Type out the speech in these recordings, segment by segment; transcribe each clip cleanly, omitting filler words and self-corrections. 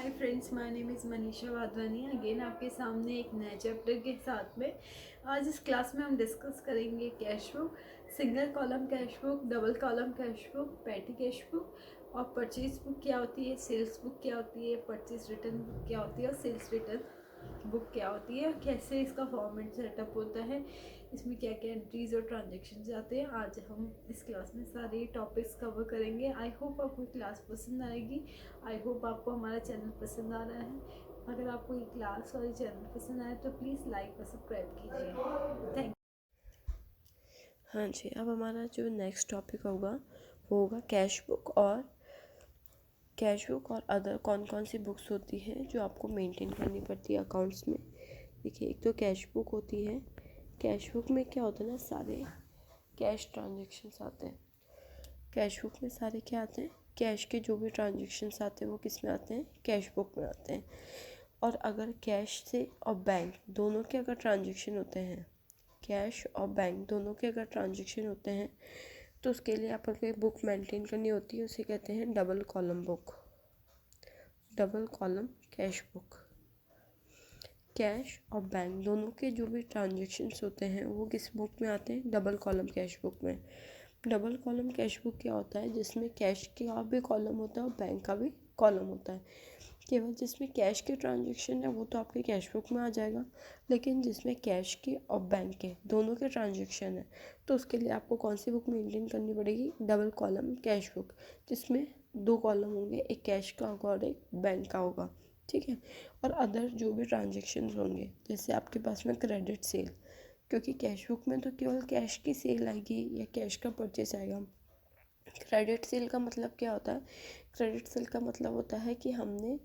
Hi friends, my name is Manisha Wadhwani. Again आपके सामने एक नए चैप्टर के साथ में आज इस क्लास में हम डिस्कस करेंगे cash book, single column cash book, double column cash book, petty cash book और परचेज बुक क्या होती है, सेल्स बुक क्या होती है, परचेज रिटर्न बुक क्या होती है और सेल्स रिटर्न बुक क्या होती है, कैसे इसका फॉर्मेट सेटअप होता है, इसमें क्या क्या एंट्रीज और ट्रांजेक्शन आते हैं। आज हम इस क्लास में सारे टॉपिक्स कवर करेंगे। आई होप आपको क्लास पसंद आएगी। आई होप आपको हमारा चैनल पसंद आ रहा है। अगर आपको ये क्लास और ये चैनल पसंद आए तो प्लीज़ लाइक और सब्सक्राइब कीजिए। थैंक हाँ जी, अब हमारा जो नेक्स्ट टॉपिक होगा वो होगा कैश बुक और अदर कौन कौन सी बुक्स होती हैं जो आपको मेंटेन करनी पड़ती है अकाउंट्स में। देखिए, एक तो कैश बुक होती है। कैश बुक में क्या होता है ना, सारे कैश ट्रांजेक्शन्स आते हैं। कैश बुक में सारे क्या आते हैं, कैश के जो भी ट्रांजेक्शन्स आते हैं वो किस में आते हैं, कैश बुक में आते हैं। और अगर कैश से और बैंक दोनों के अगर ट्रांजेक्शन होते हैं, कैश और बैंक दोनों के अगर ट्रांजेक्शन होते हैं तो उसके लिए अपन को एक बुक मेंटेन करनी होती है, उसे कहते हैं double column book, double column cash book. Cash और बैंक दोनों के जो भी ट्रांजेक्शन्स होते हैं वो किस बुक में आते हैं, डबल कॉलम कैश बुक में। डबल कॉलम कैश बुक क्या होता है, जिसमें कैश का भी कॉलम होता है और बैंक का भी कॉलम होता है। केवल जिसमें कैश के ट्रांजेक्शन है वो तो आपके कैश बुक में आ जाएगा, लेकिन जिसमें कैश के और बैंक के दोनों के ट्रांजेक्शन है तो उसके लिए आपको कौन सी बुक मेंटेन करनी पड़ेगी, डबल कॉलम कैश बुक, जिसमें दो कॉलम होंगे, एक कैश का होगा और एक बैंक का होगा। ठीक है। और अदर जो भी ट्रांजेक्शन्स होंगे, जैसे आपके पास में क्रेडिट सेल, क्योंकि कैश बुक में तो केवल कैश की सेल आएगी या कैश का परचेस आएगा। क्रेडिट सेल का मतलब क्या होता है, क्रेडिट सेल का मतलब होता है कि हमने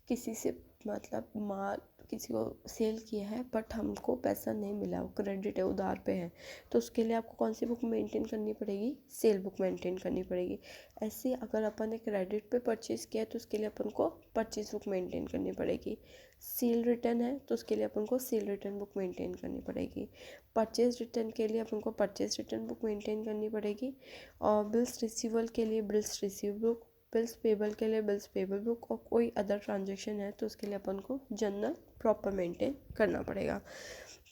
किसी से मतलब माल किसी को सेल किया है बट हमको पैसा नहीं मिला, वो क्रेडिट है, उधार पे है, तो उसके लिए आपको कौन सी बुक मेंटेन करनी पड़ेगी, सेल बुक मेंटेन करनी पड़ेगी। ऐसे अगर अपन ने क्रेडिट पे परचेज किया है तो उसके लिए अपन को परचेज बुक मेंटेन करनी पड़ेगी। सेल रिटर्न है तो उसके लिए अपन को सेल रिटर्न बुक मेंटेन करनी पड़ेगी। परचेज रिटर्न के लिए अपन को परचेज रिटर्न बुक मेंटेन करनी पड़ेगी। और बिल्स रिसीवल के लिए bills receive book, bills payable के लिए बिल्स पेबल बुक, और कोई अदर ट्रांजेक्शन है तो उसके लिए अपन को जर्नल प्रॉपर मेंटेन करना पड़ेगा।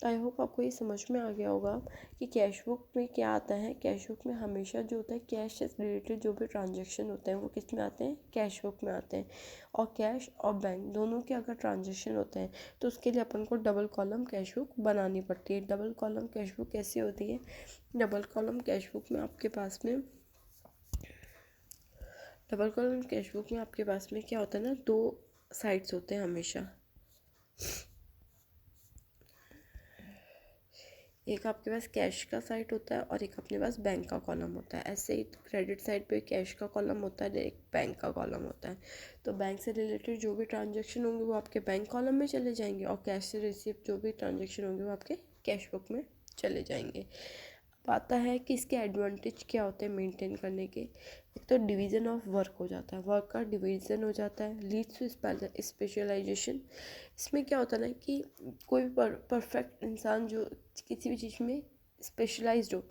तो आई होप आपको ये समझ में आ गया होगा कि कैश बुक में क्या आता है। कैश बुक में हमेशा जो होता है कैश से रिलेटेड जो भी ट्रांजेक्शन होते हैं वो किस में आते हैं, कैश बुक में आते हैं। और कैश और बैंक दोनों के अगर ट्रांजेक्शन होते हैं तो उसके लिए अपन को डबल कॉलम कैश बुक बनानी पड़ती है। डबल कॉलम कैश बुक कैसी होती है, डबल कॉलम कैश बुक में आपके पास में डबल कॉलम कैश बुक में आपके पास में क्या होता है ना, दो साइड्स होते हैं हमेशा। एक आपके पास कैश का साइड होता है और एक अपने पास बैंक का कॉलम होता है। ऐसे ही क्रेडिट साइड पे कैश का कॉलम होता है, एक बैंक का कॉलम होता है। तो बैंक से रिलेटेड जो भी ट्रांजेक्शन होंगे वो आपके बैंक कॉलम में चले जाएंगे और कैश से रिसीव जो भी ट्रांजेक्शन होंगे वो आपके कैश बुक में चले जाएंगे। अब आता है कि इसके एडवांटेज क्या होते हैं मेंटेन करने के। एक तो डिवीज़न ऑफ वर्क हो जाता है, वर्क का डिवीज़न हो जाता है, लीड्स टू स्पेशलाइजेशन। इसमें क्या होता है ना कि कोई परफेक्ट इंसान जो किसी भी चीज़ में स्पेशलाइज्ड हो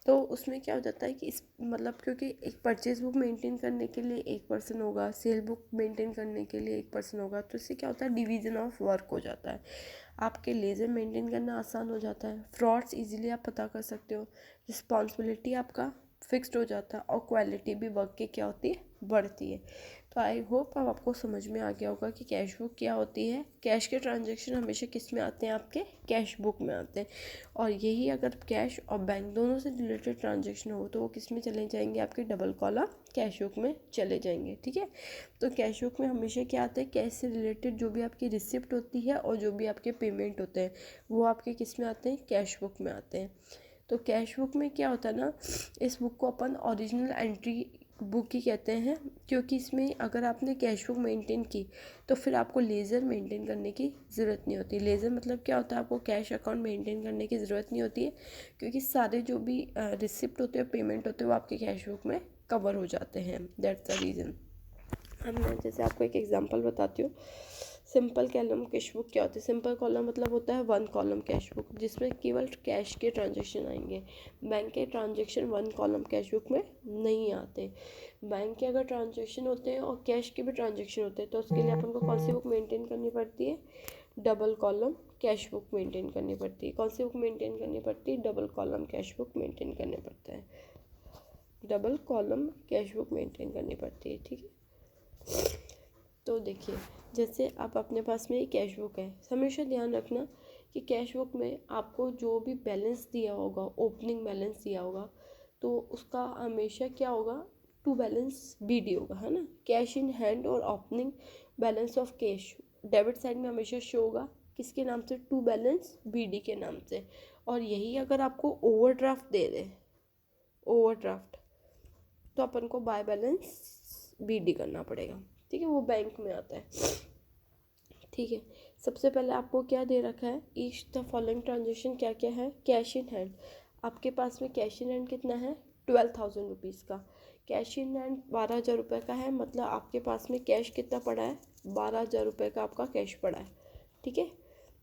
तो उसमें क्या हो जाता है कि इस मतलब क्योंकि एक परचेज बुक मेंटेन करने के लिए एक पर्सन होगा, सेल बुक मेंटेन करने के लिए एक पर्सन होगा, तो इससे क्या होता है, डिवीज़न ऑफ वर्क हो जाता है। आपके लेज़र मेंटेन करना आसान हो जाता है, फ्रॉड्स इजीली आप पता कर सकते हो, रिस्पॉन्सिबिलिटी आपका फिक्स्ड हो जाता है और क्वालिटी भी वर्क की क्या होती है, बढ़ती है। तो आई होप अब आपको समझ में आ गया होगा कि कैश बुक क्या होती है। कैश के ट्रांजेक्शन हमेशा किस में आते हैं, आपके कैश बुक में आते हैं। और यही अगर कैश और बैंक दोनों से रिलेटेड ट्रांजेक्शन हो तो वो किस में चले जाएंगे, आपके डबल कॉलम कैश बुक में चले जाएंगे। ठीक है। तो कैश बुक में हमेशा क्या आता है, कैश से रिलेटेड जो भी आपकी रिसिप्ट होती है और जो भी आपके पेमेंट होते हैं वो आपके किस में आते हैं, कैश बुक में आते हैं। तो कैश बुक में क्या होता है ना, इस बुक को अपन ओरिजिनल एंट्री बुक ही कहते हैं, क्योंकि इसमें अगर आपने कैश बुक मेंटेन की तो फिर आपको लेज़र मेंटेन करने की ज़रूरत नहीं होती। लेज़र मतलब क्या होता है, आपको कैश अकाउंट मेंटेन करने की ज़रूरत नहीं होती है, क्योंकि सारे जो भी रिसिप्ट होते हैं, पेमेंट होते हैं, वो आपके कैश बुक में कवर हो जाते हैं। That's the reason. अब मैं जैसे आपको एक एग्जांपल बताती हूँ। सिंपल कॉलम कैश बुक क्या होती है? सिंपल कॉलम मतलब होता है वन कॉलम कैश बुक, जिसमें केवल कैश के ट्रांजेक्शन आएंगे। बैंक के transaction one column cash book में नहीं आते। बैंक के अगर ट्रांजेक्शन होते हैं और कैश के भी ट्रांजेक्शन होते हैं तो उसके लिए अपन को कौन सी बुक मेंटेन करनी पड़ती है? Double column cash book maintain करनी पड़ती है। कौन सी बुक मेंटेन करनी पड़ती है? Double column cash book maintain करने पड़ता है। Double column cash book maintain करनी पड़ती है, ठीक है। तो देखिए, जैसे आप अपने पास में कैश बुक है, हमेशा ध्यान रखना कि कैश बुक में आपको जो भी बैलेंस दिया होगा, ओपनिंग बैलेंस दिया होगा, तो उसका हमेशा क्या होगा? टू बैलेंस BD होगा, है ना। कैश इन हैंड और opening balance of cash debit side में हमेशा शो होगा किसके नाम से? टू बैलेंस BD के नाम से। और यही अगर आपको ओवरड्राफ्ट दे दे, ओवरड्राफ्ट, तो अपन को बाय बैलेंस BD करना पड़ेगा, ठीक है। वो बैंक में आता है, ठीक है। सबसे पहले आपको क्या दे रखा है? ईच द फॉलोइंग ट्रांजेक्शन क्या क्या है? कैश इन हैंड, आपके पास में कैश इन हैंड कितना है? 12,000 रुपीज़ का। कैश इन हैंड 12,000 रुपये का है, मतलब आपके पास में कैश कितना पड़ा है? 12,000 रुपये का आपका कैश पड़ा है, ठीक है।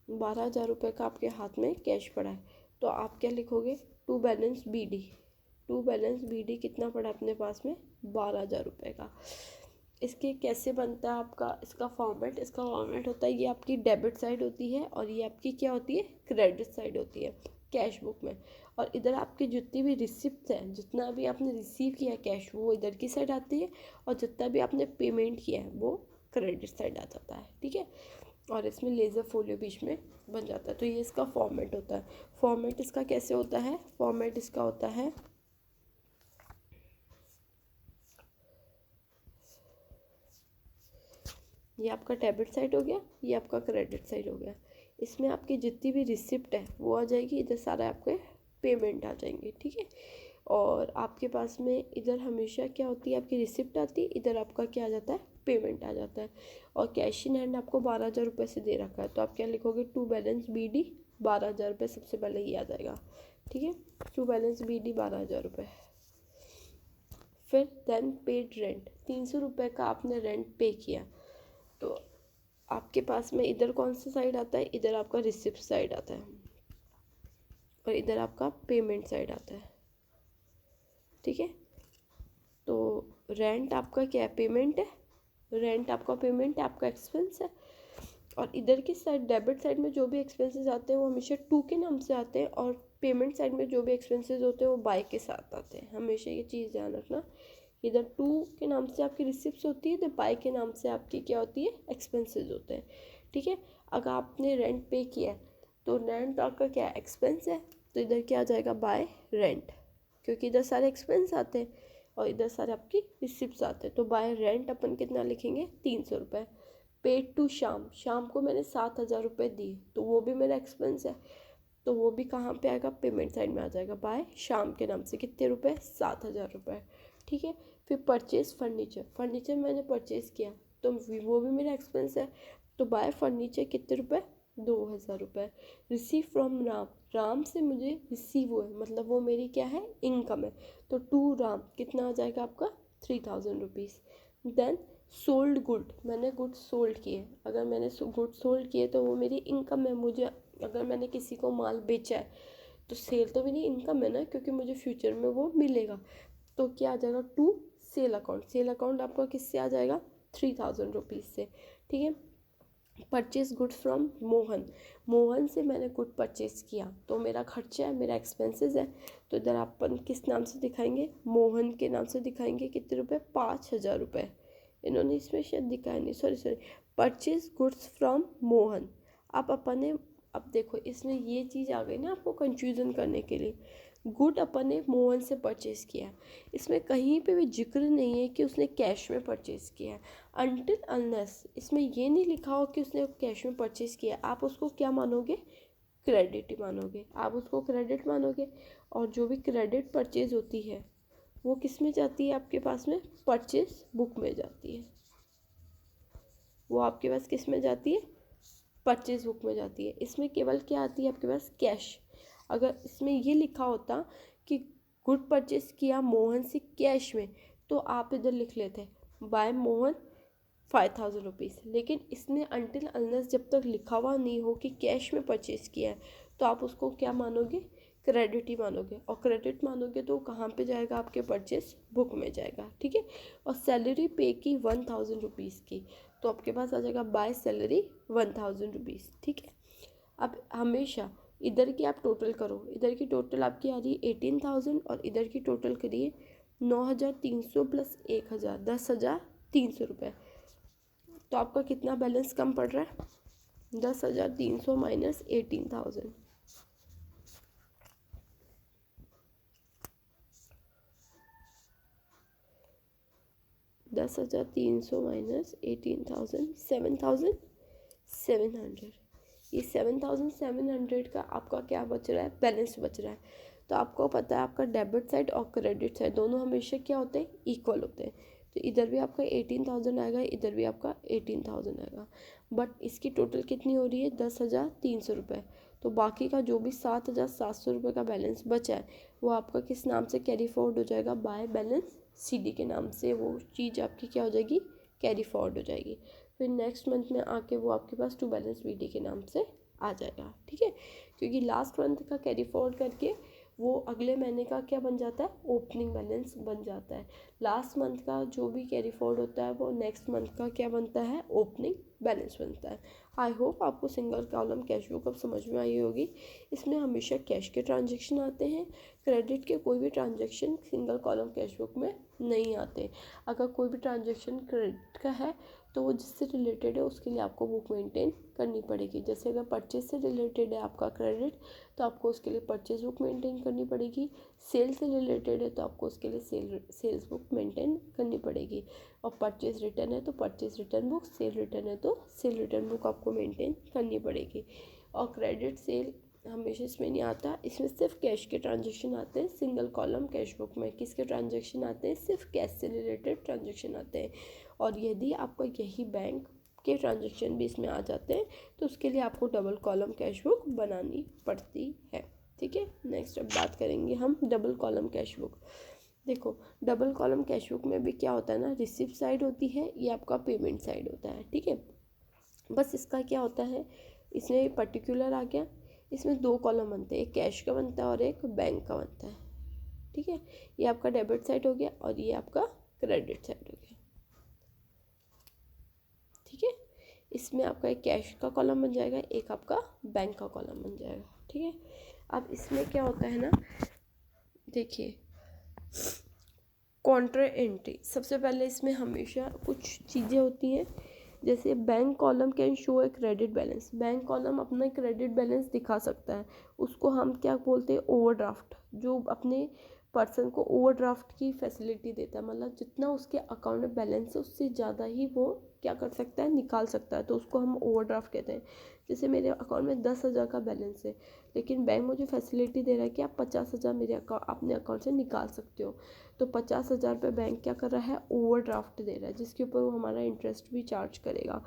12,000 रुपये का आपके हाथ में कैश पड़ा है, तो आप क्या लिखोगे? To balance BD। To balance BD कितना पड़ा अपने पास में? 12,000 रुपये का। इसके कैसे बनता है आपका इसका फॉर्मेट? इसका फॉर्मेट होता है, ये आपकी डेबिट साइड होती है और ये आपकी क्या होती है? क्रेडिट साइड होती है कैश बुक में। और इधर आपकी जितनी भी रिसिप्ट है, जितना भी आपने रिसीव किया कैश, वो इधर की साइड आती है, और जितना भी आपने पेमेंट किया है वो क्रेडिट साइड आ जाता है, ठीक है। और इसमें लेज़र फोलियो बीच में बन जाता है। तो ये इसका फॉर्मेट होता है। फॉर्मेट इसका कैसे होता है? फॉर्मेट इसका होता है, ये आपका डेबिट साइड हो गया, ये आपका क्रेडिट साइड हो गया। इसमें आपकी जितनी भी रिसिप्ट है वो आ जाएगी, इधर सारा आपके पेमेंट आ जाएंगे, ठीक है। और आपके पास में इधर हमेशा क्या होती है? आपकी रिसिप्ट आती है, इधर आपका क्या आ जाता है? पेमेंट आ जाता है। और कैश इन हैंड आपको 12,000 रुपये से दे रखा है, तो आप क्या लिखोगे? टू बैलेंस BD 12,000 रुपये, सबसे पहले ये आ जाएगा, ठीक है। टू बैलेंस BD 12,000 रुपये। फिर देन पेड रेंट, 300 रुपये का आपने रेंट पे किया, तो आपके पास में इधर कौन सा साइड आता है? इधर आपका रिसिप्ट साइड आता है और इधर आपका पेमेंट साइड आता है, ठीक है। तो रेंट आपका क्या है? पेमेंट है। रेंट आपका पेमेंट है, आपका एक्सपेंस है। और इधर की साइड डेबिट साइड में जो भी एक्सपेंसेस आते हैं वो हमेशा टू के नाम से आते हैं, और पेमेंट साइड में जो भी एक्सपेंसेस होते हैं वो बाय के साथ आते हैं। हमेशा ये चीज़ ध्यान रखना, इधर टू के नाम से आपकी रिसिप्ट होती है, इधर बाय के नाम से आपकी क्या होती है? एक्सपेंसेस होते हैं, ठीक है। अगर आपने रेंट पे किया है तो रेंट आपका क्या है? एक्सपेंस है, तो इधर क्या आ जाएगा? बाय रेंट, क्योंकि इधर सारे एक्सपेंस आते हैं और इधर सारे आपकी रिसिप्ट आते हैं। तो बाय रेंट अपन कितना लिखेंगे? 300 रुपये। पेड टू शाम, शाम को मैंने 7,000 रुपये दिए, तो वो भी मेरा एक्सपेंस है, तो वो भी कहाँ पे आएगा? पेमेंट साइड में आ जाएगा, बाय शाम के नाम से। कितने रुपए? 7,000 रुपये, ठीक है। फिर परचेज फर्नीचर, फर्नीचर मैंने परचेज किया तो वो भी मेरा एक्सपेंस है, तो बाय फर्नीचर कितने रुपए? 2,000 रुपये। रिसीव फ्रॉम राम, राम से मुझे रिसीव हुए, मतलब वो मेरी क्या है? इनकम है, तो टू राम कितना आ जाएगा आपका? 3,000 रुपीज़। देन सोल्ड गुड, मैंने गुड सोल्ड किए, अगर मैंने गुड सोल्ड किए तो वो मेरी इनकम है। मुझे अगर मैंने किसी को माल बेचा है तो सेल तो मेरी इनकम है ना, क्योंकि मुझे फ्यूचर में वो मिलेगा। तो क्या आ जाएगा? To sale account, sale account आपका किससे आ जाएगा? 3,000 रुपीज़ से, ठीक है। Purchase goods from Mohan, Mohan से मैंने गुड परचेज किया, तो मेरा खर्चा है, मेरा एक्सपेंसेस है, तो इधर अपन किस नाम से दिखाएंगे? मोहन के नाम से दिखाएंगे। कितने रुपए? 5,000 रुपये। इन्होंने इसमें शायद दिखाया नहीं, sorry. Purchase goods from Mohan, आप अपन ने, अब देखो इसमें ये चीज़ आ गई ना आपको कंफ्यूजन करने के लिए। गुड अपन ने मोहन से परचेज़ किया, इसमें कहीं पे भी जिक्र नहीं है कि उसने कैश में परचेज़ किया है। अनटिल अनलेस इसमें ये नहीं लिखा हो कि उसने कैश में परचेज़ किया, आप उसको क्या मानोगे? क्रेडिट ही मानोगे, आप उसको क्रेडिट मानोगे। और जो भी क्रेडिट परचेज होती है वो किस में जाती है? आपके पास में परचेज बुक में जाती है। वो आपके पास किस में जाती है? परचेज बुक में जाती है। इसमें केवल क्या आती है आपके पास? कैश। अगर इसमें ये लिखा होता कि गुड परचेज किया मोहन से कैश में, तो आप इधर लिख लेते बाय मोहन 5,000 रुपीज़। लेकिन इसमें अनटिल अनलेस जब तक लिखा हुआ नहीं हो कि कैश में परचेज़ किया है तो आप उसको क्या मानोगे, क्रेडिट ही मानोगे। और क्रेडिट मानोगे तो कहाँ पे जाएगा, आपके परचेस बुक में जाएगा, ठीक है। और सैलरी पे की 1,000 रुपीज़ की, तो आपके पास आ जाएगा बाय सैलरी 1,000 रुपीज़, ठीक है। अब हमेशा इधर की आप टोटल करो, इधर की टोटल आपकी आ रही है 18,000 और इधर की टोटल करिए 9,300 प्लस 1,000, 10,300 रुपये। तो आपका कितना बैलेंस कम पड़ रहा है, 10,300 माइनस 18,000, 10,300 माइनस 18,000, 7,700। ये 7,700 का आपका क्या बच रहा है, बैलेंस बच रहा है। तो आपको पता है आपका डेबिट साइड और क्रेडिट साइड दोनों हमेशा क्या होते हैं, इक्वल होते हैं। तो इधर भी आपका 18,000 आएगा, इधर भी आपका 18,000 आएगा, बट इसकी टोटल कितनी हो रही है, 10,300 रुपये। तो बाकी का जो भी 7,700 रुपये का बैलेंस बचा है वो आपका किस नाम से कैरी फॉरवर्ड हो जाएगा, बाय बैलेंस सीडी के नाम से वो चीज़ आपकी क्या हो जाएगी, कैरी फॉरवर्ड हो जाएगी। फिर नेक्स्ट मंथ में आके वो आपके पास टू बैलेंस बीडी के नाम से आ जाएगा, ठीक है। क्योंकि लास्ट मंथ का कैरी फॉरवर्ड करके वो अगले महीने का क्या बन जाता है, ओपनिंग बैलेंस बन जाता है। लास्ट मंथ का जो भी कैरी फॉरवर्ड होता है वो नेक्स्ट मंथ का क्या बनता है, ओपनिंग बैलेंस बनता है। आई होप आपको सिंगल कॉलम कैश बुक अब समझ में आई होगी। इसमें हमेशा कैश के ट्रांजेक्शन आते हैं, क्रेडिट के कोई भी transaction single column cash book में नहीं आते। अगर कोई भी ट्रांजेक्शन क्रेडिट का है तो वो जिससे रिलेटेड है उसके लिए आपको बुक मेंटेन करनी पड़ेगी। जैसे अगर परचेज से रिलेटेड है आपका क्रेडिट तो आपको उसके लिए परचेज बुक मेंटेन करनी पड़ेगी। सेल से रिलेटेड है तो आपको उसके लिए सेल्स बुक मेंटेन करनी पड़ेगी। और परचेज रिटर्न है तो purchase return book, sale return है तो सेल रिटर्न बुक आपको मेंटेन करनी पड़ेगी। और क्रेडिट सेल हमेशा इसमें नहीं आता, इसमें सिर्फ कैश के ट्रांजेक्शन आते हैं। सिंगल कॉलम कैश बुक में किसके ट्रांजेक्शन आते हैं, सिर्फ कैश से रिलेटेड ट्रांजेक्शन आते हैं। और यदि आपका यही बैंक के ट्रांजेक्शन भी इसमें आ जाते हैं तो उसके लिए आपको डबल कॉलम कैश बुक बनानी पड़ती है, ठीक है। नेक्स्ट अब बात करेंगे हम डबल कॉलम कैश बुक। देखो डबल कॉलम कैश बुक में भी क्या होता है ना, रिसिप्ट साइड होती है, ये आपका पेमेंट साइड होता है, ठीक है। बस इसका क्या होता है, इसमें पर्टिकुलर आ गया, इसमें दो कॉलम बनते हैं, एक कैश का बनता है और एक बैंक का बनता है, ठीक है। ये आपका डेबिट साइड हो गया और ये आपका क्रेडिट साइड हो गया, ठीक है। इसमें आपका एक कैश का कॉलम बन जाएगा, एक आपका बैंक का कॉलम बन जाएगा, ठीक है। अब इसमें क्या होता है ना, देखिए कॉन्ट्रा एंट्री, सबसे पहले इसमें हमेशा कुछ चीज़ें होती हैं। जैसे bank column can show a credit balance, bank column अपना क्रेडिट बैलेंस दिखा सकता है, उसको हम क्या बोलते हैं, ओवरड्राफ्ट। जो अपने पर्सन को ओवरड्राफ्ट की फैसिलिटी देता है, मतलब जितना उसके अकाउंट में बैलेंस है उससे ज़्यादा ही वो क्या कर सकता है, निकाल सकता है, तो उसको हम ओवरड्राफ्ट कहते हैं। जैसे मेरे अकाउंट में 10,000 का बैलेंस है लेकिन बैंक मुझे फैसिलिटी दे रहा है कि आप 50,000 मेरे अपने अकाउंट से निकाल सकते हो, तो 50,000 पे बैंक क्या कर रहा है, ओवरड्राफ्ट दे रहा है, जिसके ऊपर वो हमारा इंटरेस्ट भी चार्ज करेगा।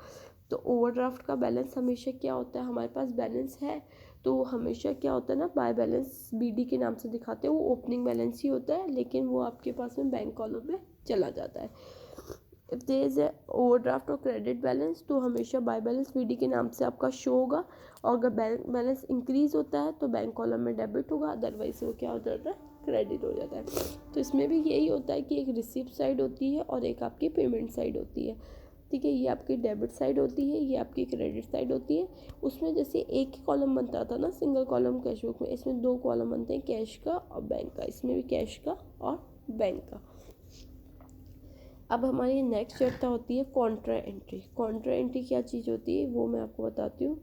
तो ओवरड्राफ्ट का बैलेंस हमेशा क्या होता है, हमारे पास बैलेंस है तो हमेशा क्या होता है ना, बाय बैलेंस बीडी के नाम से दिखाते हैं, वो ओपनिंग बैलेंस ही होता है लेकिन वो आपके पास में बैंक कॉलम में चला जाता है। इफ देयर इज ओवरड्राफ्ट और क्रेडिट बैलेंस तो हमेशा बाय बैलेंस बीडी के नाम से आपका शो होगा, और अगर बैंक बैलेंस इंक्रीज होता है तो बैंक कॉलम में डेबिट होगा, अदरवाइज वो क्या हो जाता है, क्रेडिट हो जाता है। तो इसमें भी यही होता है कि एक रिसिप्ट साइड होती है और एक आपकी पेमेंट साइड होती है, ठीक है। ये आपकी डेबिट साइड होती है, ये आपकी क्रेडिट साइड होती है। उसमें जैसे एक ही कॉलम बनता था ना सिंगल कॉलम कैश बुक में, इसमें दो कॉलम बनते हैं, कैश का और बैंक का, इसमें भी कैश का और बैंक का। अब हमारी नेक्स्ट चर्चा होती है कॉन्ट्रा एंट्री। कॉन्ट्रा एंट्री क्या चीज़ होती है वो मैं आपको बताती हूँ।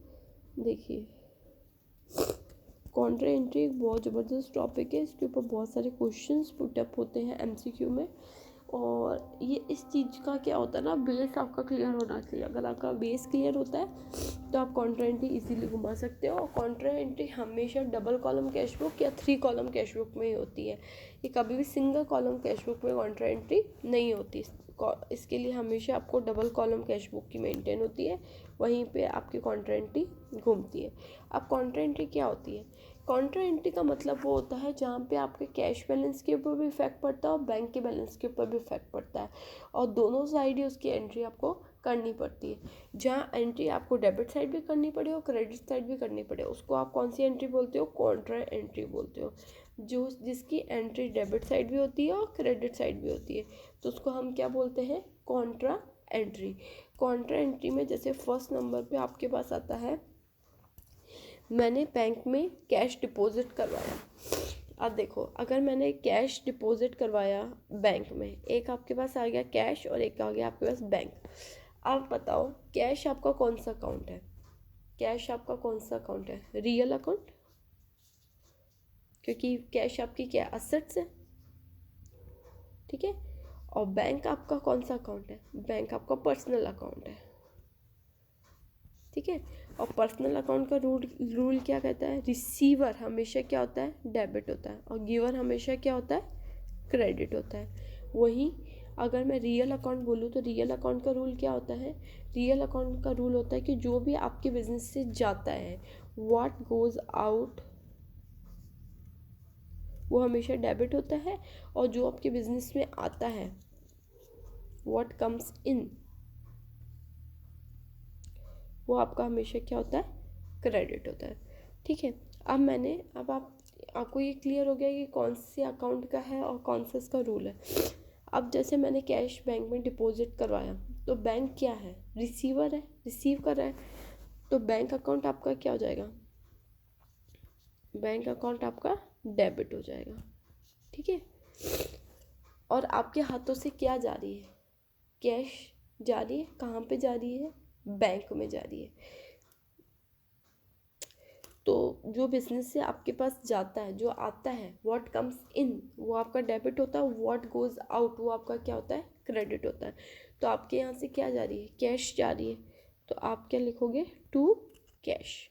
देखिए कॉन्ट्रा एंट्री एक बहुत ज़बरदस्त टॉपिक है, इसके ऊपर बहुत सारे क्वेश्चंस पुटअप होते हैं एमसीक्यू में, और ये इस चीज़ का क्या होता है ना, बेस आपका क्लियर होना चाहिए। अगर आपका बेस क्लियर होता है तो आप कॉन्ट्रा एंट्री इजीली घुमा सकते हो। और कॉन्ट्रा एंट्री हमेशा डबल कॉलम कैश बुक या 3 कॉलम कैश बुक में ही होती है, ये कभी भी सिंगल कॉलम कैश बुक में कॉन्ट्रा एंट्री नहीं होती। इसके लिए हमेशा आपको डबल कॉलम कैश बुक की मेंटेन होती है, वहीं पे आपकी कॉन्ट्रा एंट्री घूमती है। अब कॉन्ट्रा एंट्री क्या होती है, कॉन्ट्रा एंट्री का मतलब वो होता है जहाँ पे आपके कैश बैलेंस के ऊपर भी इफेक्ट पड़ता है और बैंक के बैलेंस के ऊपर भी इफेक्ट पड़ता है, और दोनों साइड ही उसकी एंट्री आपको करनी पड़ती है। जहाँ एंट्री आपको डेबिट साइड भी करनी पड़े और क्रेडिट साइड भी करनी पड़े, उसको आप कौन सी एंट्री बोलते हो? कॉन्ट्रा एंट्री बोलते हो। जो जिसकी एंट्री डेबिट साइड भी होती है और क्रेडिट साइड भी होती है, तो उसको हम क्या बोलते हैं? Contra entry. कॉन्ट्रा एंट्री में जैसे फर्स्ट नंबर पे आपके पास आता है, मैंने बैंक में कैश डिपॉजिट करवाया। अब देखो, अगर मैंने कैश डिपॉजिट करवाया बैंक में, एक आपके पास आ गया कैश और एक आ गया आपके पास बैंक। अब बताओ, कैश आपका कौन सा अकाउंट है? कैश आपका कौन सा अकाउंट है? रियल अकाउंट, क्योंकि कैश आपकी क्या असेट्स है, ठीक है। और बैंक आपका कौन सा अकाउंट है? बैंक आपका पर्सनल अकाउंट है, ठीक है। और पर्सनल अकाउंट का रूल क्या कहता है? रिसीवर हमेशा क्या होता है? डेबिट होता है, और गिवर हमेशा क्या होता है? क्रेडिट होता है। वहीं अगर मैं रियल अकाउंट बोलूँ तो रियल अकाउंट का रूल क्या होता है? रियल अकाउंट का रूल होता है कि जो भी आपके बिजनेस से जाता है, व्हाट गोज आउट, वो हमेशा डेबिट होता है, और जो आपके बिजनेस में आता है, व्हाट कम्स इन, वो आपका हमेशा क्या होता है? क्रेडिट होता है, ठीक है। अब आपको ये क्लियर हो गया कि कौन से अकाउंट का है और कौन सा इसका रूल है। अब जैसे मैंने कैश बैंक में डिपॉजिट करवाया, तो बैंक क्या है? रिसीवर है, रिसीव कर रहा है, तो बैंक अकाउंट आपका क्या हो जाएगा? बैंक अकाउंट आपका डेबिट हो जाएगा, ठीक है। और आपके हाथों से क्या जा रही है? कैश जा रही है। कहाँ पे जा रही है? बैंक में जा रही है। तो जो बिजनेस से आपके पास जाता है, जो आता है, व्हाट कम्स इन, वो आपका डेबिट होता है, व्हाट गोज आउट, वो आपका क्या होता है? क्रेडिट होता है। तो आपके यहाँ से क्या जा रही है? कैश जा रही है, तो आप क्या लिखोगे? To cash.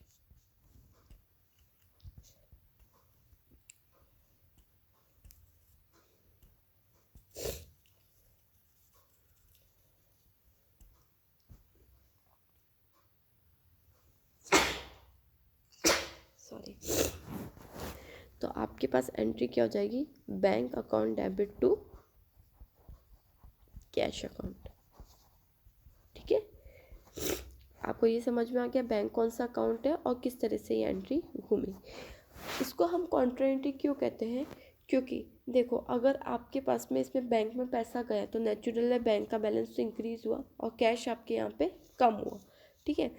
सॉरी। तो आपके पास एंट्री क्या हो जाएगी? Bank account debit to cash account, ठीक है। आपको ये समझ में आ गया बैंक कौन सा अकाउंट है और किस तरह से ये एंट्री घूमी। इसको हम कॉन्ट्रा एंट्री क्यों कहते हैं? क्योंकि देखो, अगर आपके पास में इसमें बैंक में पैसा गया तो नेचुरल है बैंक का बैलेंस तो इंक्रीज हुआ और कैश आपके यहाँ पे कम हुआ, ठीक है।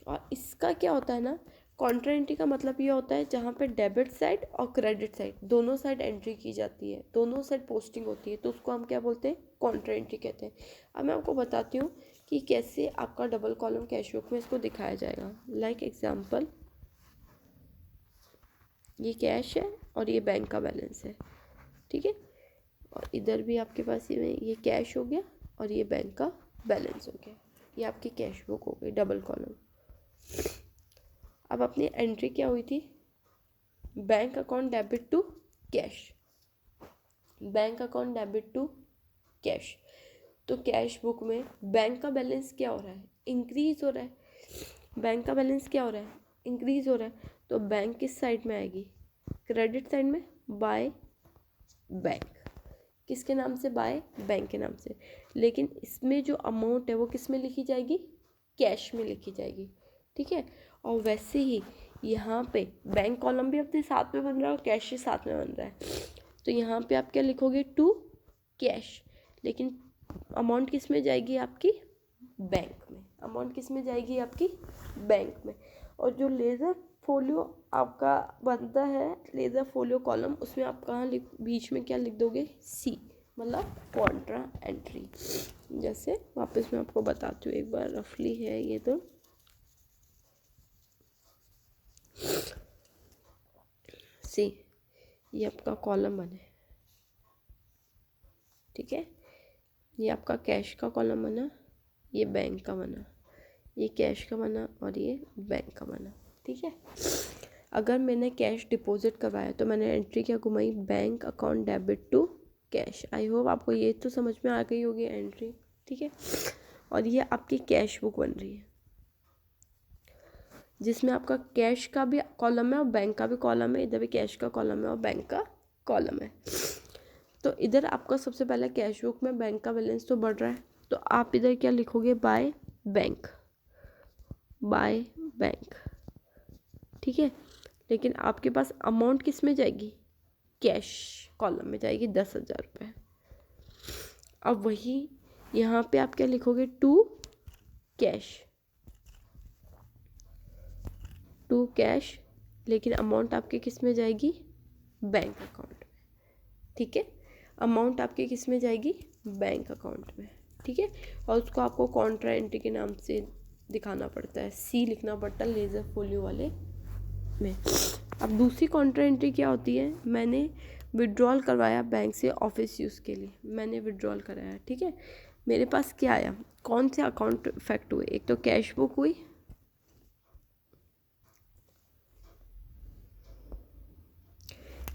और इसका क्या होता है ना, कॉन्ट्रा एंट्री का मतलब ये होता है जहाँ पे डेबिट साइड और क्रेडिट साइड दोनों साइड एंट्री की जाती है, दोनों साइड पोस्टिंग होती है, तो उसको हम क्या बोलते हैं? कॉन्ट्रा एंट्री कहते हैं। अब मैं आपको बताती हूँ कि कैसे आपका डबल कॉलम कैश बुक में इसको दिखाया जाएगा। लाइक एग्जाम्पल, ये कैश है और ये बैंक का बैलेंस है, ठीक है। और इधर भी आपके पास ये कैश हो गया और ये बैंक का बैलेंस हो गया, ये आपकी कैश बुक हो गई डबल कॉलम। अब अपनी एंट्री क्या हुई थी? Bank account debit to cash, bank account debit to cash. तो कैश बुक में बैंक का बैलेंस क्या हो रहा है? इंक्रीज हो रहा है। बैंक का बैलेंस क्या हो रहा है? इंक्रीज हो रहा है। तो बैंक किस साइड में आएगी? क्रेडिट साइड में, बाय बैंक। किसके नाम से? बाय बैंक के नाम से। लेकिन इसमें जो अमाउंट है वो किस में लिखी जाएगी? कैश में लिखी जाएगी, ठीक है। और वैसे ही यहाँ पे बैंक कॉलम भी अपने साथ में बन रहा है और कैश भी साथ में बन रहा है, तो यहाँ पे आप क्या लिखोगे? To cash. लेकिन अमाउंट किस में जाएगी? आपकी बैंक में। अमाउंट किस में जाएगी? आपकी बैंक में। और जो लेज़र फोलियो आपका बनता है, लेज़र फोलियो कॉलम, उसमें आप कहाँ बीच में क्या लिख दोगे? सी, मतलब कॉन्ट्रा एंट्री। जैसे वापस मैं आपको बताती हूँ एक बार, रफली है ये, तो सी, ये आपका कॉलम बने, ठीक है। ये आपका कैश का कॉलम बना, ये बैंक का बना, ये कैश का बना और ये बैंक का बना, ठीक है। अगर मैंने कैश डिपॉजिट करवाया तो मैंने एंट्री क्या घुमाई? Bank account debit to cash. I hope आपको ये तो समझ में आ गई होगी एंट्री, ठीक है। और ये आपकी कैश बुक बन रही है जिसमें आपका कैश का भी कॉलम है और बैंक का भी कॉलम है, इधर भी कैश का कॉलम है और बैंक का कॉलम है। तो इधर आपका सबसे पहले कैश बुक में बैंक का बैलेंस तो बढ़ रहा है, तो आप इधर क्या लिखोगे, बाय बैंक, बाय बैंक, ठीक है। लेकिन आपके पास अमाउंट किस में जाएगी, कैश कॉलम में जाएगी 10,000 रुपये। अब वही यहाँ पे आप क्या लिखोगे, टू कैश, टू कैश, लेकिन अमाउंट आपके किस में जाएगी, बैंक अकाउंट में, ठीक है। अमाउंट आपके किस में जाएगी, बैंक अकाउंट में, ठीक है। और उसको आपको कॉन्ट्रा एंट्री के नाम से दिखाना पड़ता है, सी लिखना पड़ता है लेज़र फोलियो वाले में। अब दूसरी कॉन्ट्रा एंट्री क्या होती है, मैंने विड्रॉल करवाया बैंक से ऑफिस यूज़ के लिए, मैंने विड्रॉल कराया, ठीक है। मेरे पास क्या आया, कौन से अकाउंट इफेक्ट हुए, एक तो कैश बुक हुई,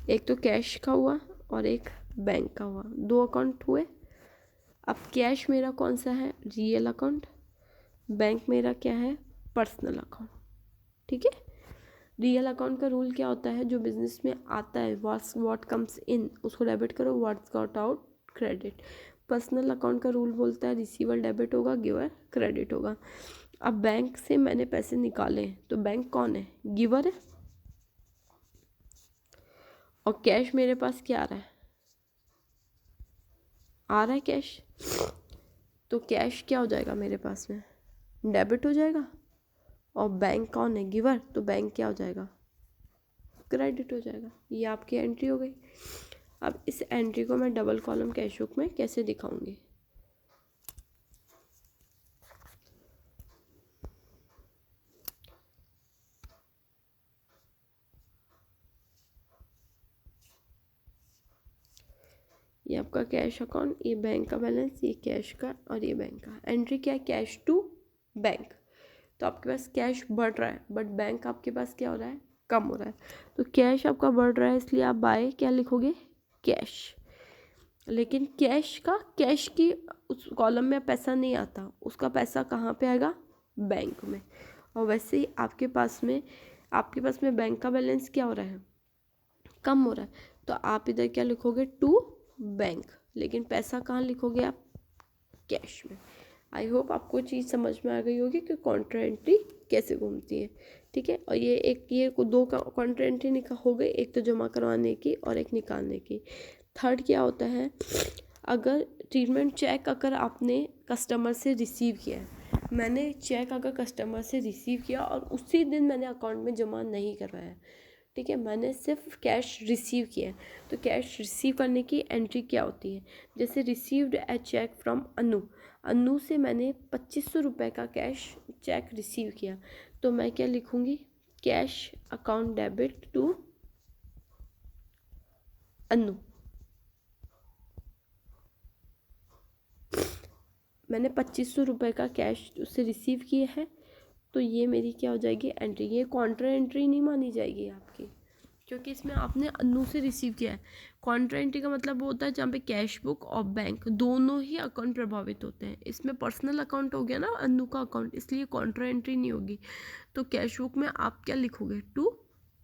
एक तो कैश का हुआ और एक बैंक का हुआ, 2 अकाउंट हुए। अब कैश मेरा कौन सा है, रियल अकाउंट, बैंक मेरा क्या है, पर्सनल अकाउंट, ठीक है। रियल अकाउंट का रूल क्या होता है, जो बिजनेस में आता है, व्हाट कम्स इन उसको डेबिट करो, what's got out credit. Personal account का रूल बोलता है रिसीवर डेबिट होगा, गिवर क्रेडिट होगा। अब बैंक से मैंने पैसे निकाले, तो बैंक कौन है, गिवर है, और कैश मेरे पास क्या आ रहा है, कैश, तो कैश क्या हो जाएगा मेरे पास में, डेबिट हो जाएगा, और बैंक कौन है, गिवर, तो बैंक क्या हो जाएगा, क्रेडिट हो जाएगा। ये आपकी एंट्री हो गई। अब इस एंट्री को मैं डबल कॉलम कैश बुक में कैसे दिखाऊंगी, ये आपका कैश अकाउंट, ये बैंक का बैलेंस, ये कैश का और ये बैंक का। एंट्री क्या है, कैश टू बैंक, तो आपके पास कैश बढ़ रहा है, बट बैंक आपके पास क्या हो रहा है, कम हो रहा है। तो कैश आपका बढ़ रहा है, इसलिए आप बाय क्या लिखोगे, कैश। लेकिन कैश की उस कॉलम में पैसा नहीं आता, उसका पैसा कहाँ पे आएगा, बैंक में। और वैसे ही आपके पास में बैंक का बैलेंस क्या हो रहा है, कम हो रहा है, तो आप इधर क्या लिखोगे, टू बैंक, लेकिन पैसा कहाँ लिखोगे आप, कैश में। आई होप आपको चीज़ समझ में आ गई होगी कि कॉन्ट्रा एंट्री कैसे घूमती है, ठीक है। और ये दो कॉन्ट्रा एंट्री हो गई, एक तो जमा करवाने की और एक निकालने की। थर्ड क्या होता है, अगर ट्रीटमेंट चेक अगर आपने कस्टमर से रिसीव किया है, मैंने चेक अगर कस्टमर से रिसीव किया और उसी दिन मैंने अकाउंट में जमा नहीं करवाया, ठीक है, मैंने सिर्फ कैश रिसीव किया है, तो कैश रिसीव करने की एंट्री क्या होती है, जैसे रिसीव्ड ए चेक फ्रॉम अनु से मैंने 2500 रुपये का कैश चेक रिसीव किया, तो मैं क्या लिखूँगी, कैश अकाउंट डेबिट टू अनु। मैंने 2500 रुपये का कैश उससे रिसीव किया है, तो ये मेरी क्या हो जाएगी, एंट्री। ये कॉन्ट्रा एंट्री नहीं मानी जाएगी आपकी, क्योंकि इसमें आपने अनु से रिसीव किया है। कॉन्ट्रा एंट्री का मतलब वो होता है जहाँ पे कैश बुक और बैंक दोनों ही अकाउंट प्रभावित होते हैं। इसमें पर्सनल अकाउंट हो गया ना अनु का अकाउंट, इसलिए कॉन्ट्रा एंट्री नहीं होगी। तो कैश बुक में आप क्या लिखोगे, टू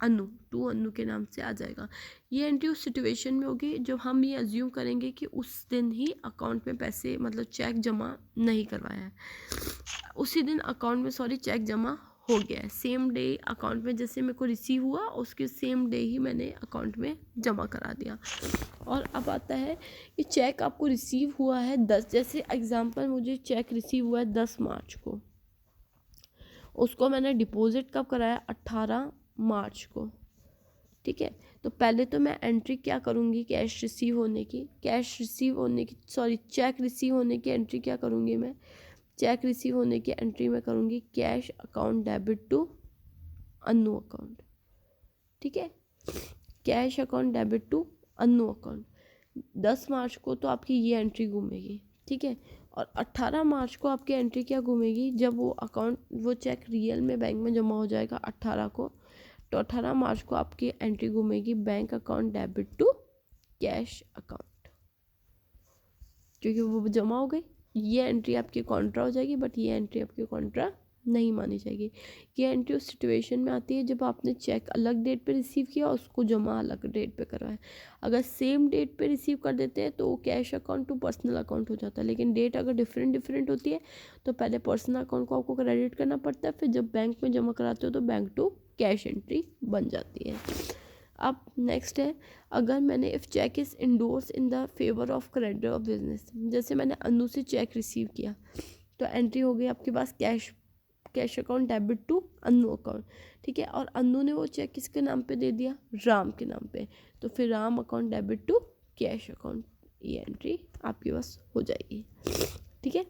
अनु के नाम से आ जाएगा। ये एंट्री उस सिचुएशन में होगी जब हम ये अज्यूम करेंगे कि उस दिन ही अकाउंट में पैसे मतलब चेक जमा नहीं करवाया है, उसी दिन अकाउंट में चेक जमा हो गया है, सेम डे अकाउंट में जैसे मेरे को रिसीव हुआ उसके सेम डे ही मैंने अकाउंट में जमा करा दिया। और अब आता है कि चेक आपको रिसीव हुआ है 10, जैसे एग्जांपल मुझे चेक रिसीव हुआ है 10 मार्च को, उसको मैंने डिपॉजिट कब कराया, 18 मार्च को, ठीक है। तो पहले तो मैं एंट्री क्या करूँगी, चेक रिसीव होने की चेक रिसीव होने की एंट्री क्या करूँगी मैं, चेक रिसीव होने की एंट्री में करूँगी cash account debit to Anu account, ठीक है। Cash account debit to Anu account 10 March को तो आपकी ये एंट्री घूमेगी, ठीक है। और 18 मार्च को आपकी एंट्री क्या घूमेगी, जब वो चेक रियल में बैंक में जमा हो जाएगा 18 को, तो 18 मार्च को आपकी एंट्री घूमेगी bank account debit to cash account, क्योंकि वो जमा हो गई। ये एंट्री आपकी कॉन्ट्रा हो जाएगी, बट ये एंट्री आपकी कॉन्ट्रा नहीं मानी जाएगी। ये एंट्री उस सिचुएशन में आती है जब आपने चेक अलग डेट पे रिसीव किया और उसको जमा अलग डेट पे करवाया। अगर सेम डेट पे रिसीव कर देते हैं तो वो cash account to personal account हो जाता है, लेकिन डेट अगर डिफरेंट होती है तो पहले पर्सनल अकाउंट को आपको क्रेडिट करना पड़ता है, फिर जब बैंक में जमा कराते हो तो बैंक टू कैश एंट्री बन जाती है। अब नेक्स्ट है, अगर मैंने if cheque is endorse in the favour of creditor of business, जैसे मैंने अनु से चेक रिसीव किया तो एंट्री हो गई आपके पास cash account debit to Anu account, ठीक है। और अनु ने वो चेक किसके नाम पे दे दिया, राम के नाम पे, तो फिर Ram account debit to cash account, ये एंट्री आपके पास हो जाएगी, ठीक है।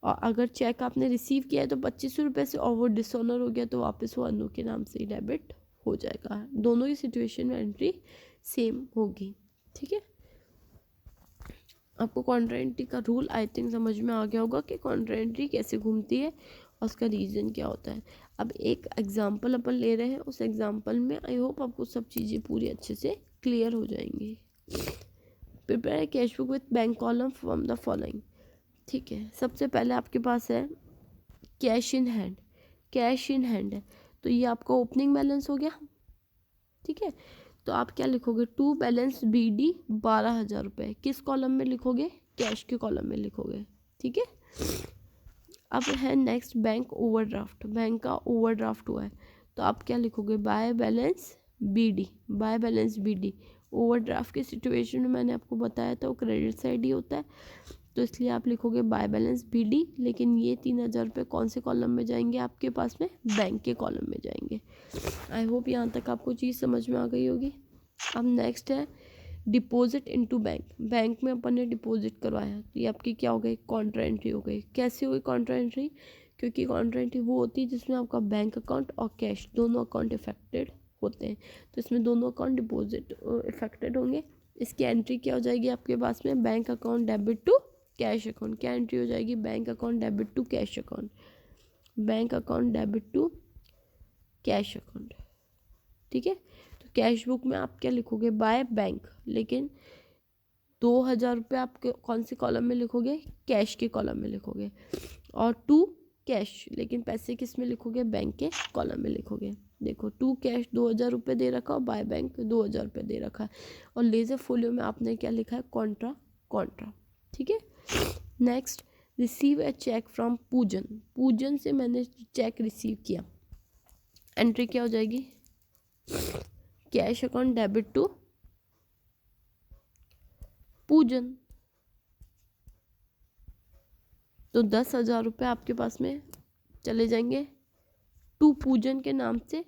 और अगर चेक आपने रिसीव किया है तो 2500 रुपये से और वो डिसऑनर हो गया तो वापस वो अनु के नाम से ही डेबिट हो जाएगा। दोनों ही सिचुएशन में एंट्री सेम होगी, ठीक है। आपको कॉन्ट्रा एंट्री का रूल आई थिंक समझ में आ गया होगा कि कॉन्ट्रा एंट्री कैसे घूमती है और उसका रीज़न क्या होता है। अब एक एग्जांपल अपन ले रहे हैं, उस एग्जांपल में आई होप आपको सब चीज़ें पूरी अच्छे से क्लियर हो जाएंगी। Prepare cash book with bank column from the following, ठीक है। सबसे पहले आपके पास है cash in hand, cash in hand है तो ये आपका ओपनिंग बैलेंस हो गया, ठीक है। तो आप क्या लिखोगे, टू बैलेंस BD 12,000 रुपये, किस कॉलम में लिखोगे, कैश के कॉलम में लिखोगे, ठीक है। अब है नेक्स्ट बैंक ओवरड्राफ्ट, बैंक का ओवरड्राफ्ट हुआ है तो आप क्या लिखोगे, by balance BD, by balance BD। Overdraft की सिचुएशन में मैंने आपको बताया था वो क्रेडिट साइड ही होता है, तो इसलिए आप लिखोगे बाय बैलेंस BD, लेकिन ये 3,000 रुपये कौन से कॉलम में जाएंगे आपके पास में, बैंक के कॉलम में जाएंगे। आई होप यहाँ तक आपको चीज़ समझ में आ गई होगी। अब नेक्स्ट है डिपॉजिट इनटू बैंक, बैंक में अपन ने डिपॉजिट करवाया तो ये आपकी क्या हो गई, कॉन्ट्रा एंट्री हो गई। कैसे हुई कॉन्ट्रा एंट्री, क्योंकि कॉन्ट्रा एंट्री वो होती है जिसमें आपका बैंक अकाउंट और कैश दोनों अकाउंट इफेक्टेड होते हैं, तो इसमें दोनों अकाउंट डिपॉजिट इफेक्टेड होंगे। इसकी एंट्री क्या हो जाएगी आपके पास में, bank account debit to cash account, क्या एंट्री हो जाएगी, bank account debit to cash account, bank account debit to cash account, ठीक है। तो कैश बुक में आप क्या लिखोगे, बाय बैंक, लेकिन 2,000 रुपये आप कौन से कॉलम में लिखोगे, कैश के कॉलम में लिखोगे, और टू कैश, लेकिन पैसे किस में लिखोगे, बैंक के कॉलम में लिखोगे। देखो टू कैश 2,000 रुपये दे रखा और बाय बैंक 2,000 रुपये दे रखा है, और लेजर फोलियो में आपने क्या लिखा है, कॉन्ट्रा कॉन्ट्रा, ठीक है। Next, receive a cheque from Poojan, Poojan से मैंने चेक रिसीव किया, एंट्री क्या हो जाएगी, कैश अकाउंट डेबिट टू पूजन, तो 10,000 रुपये आपके पास में चले जाएंगे टू पूजन के नाम से,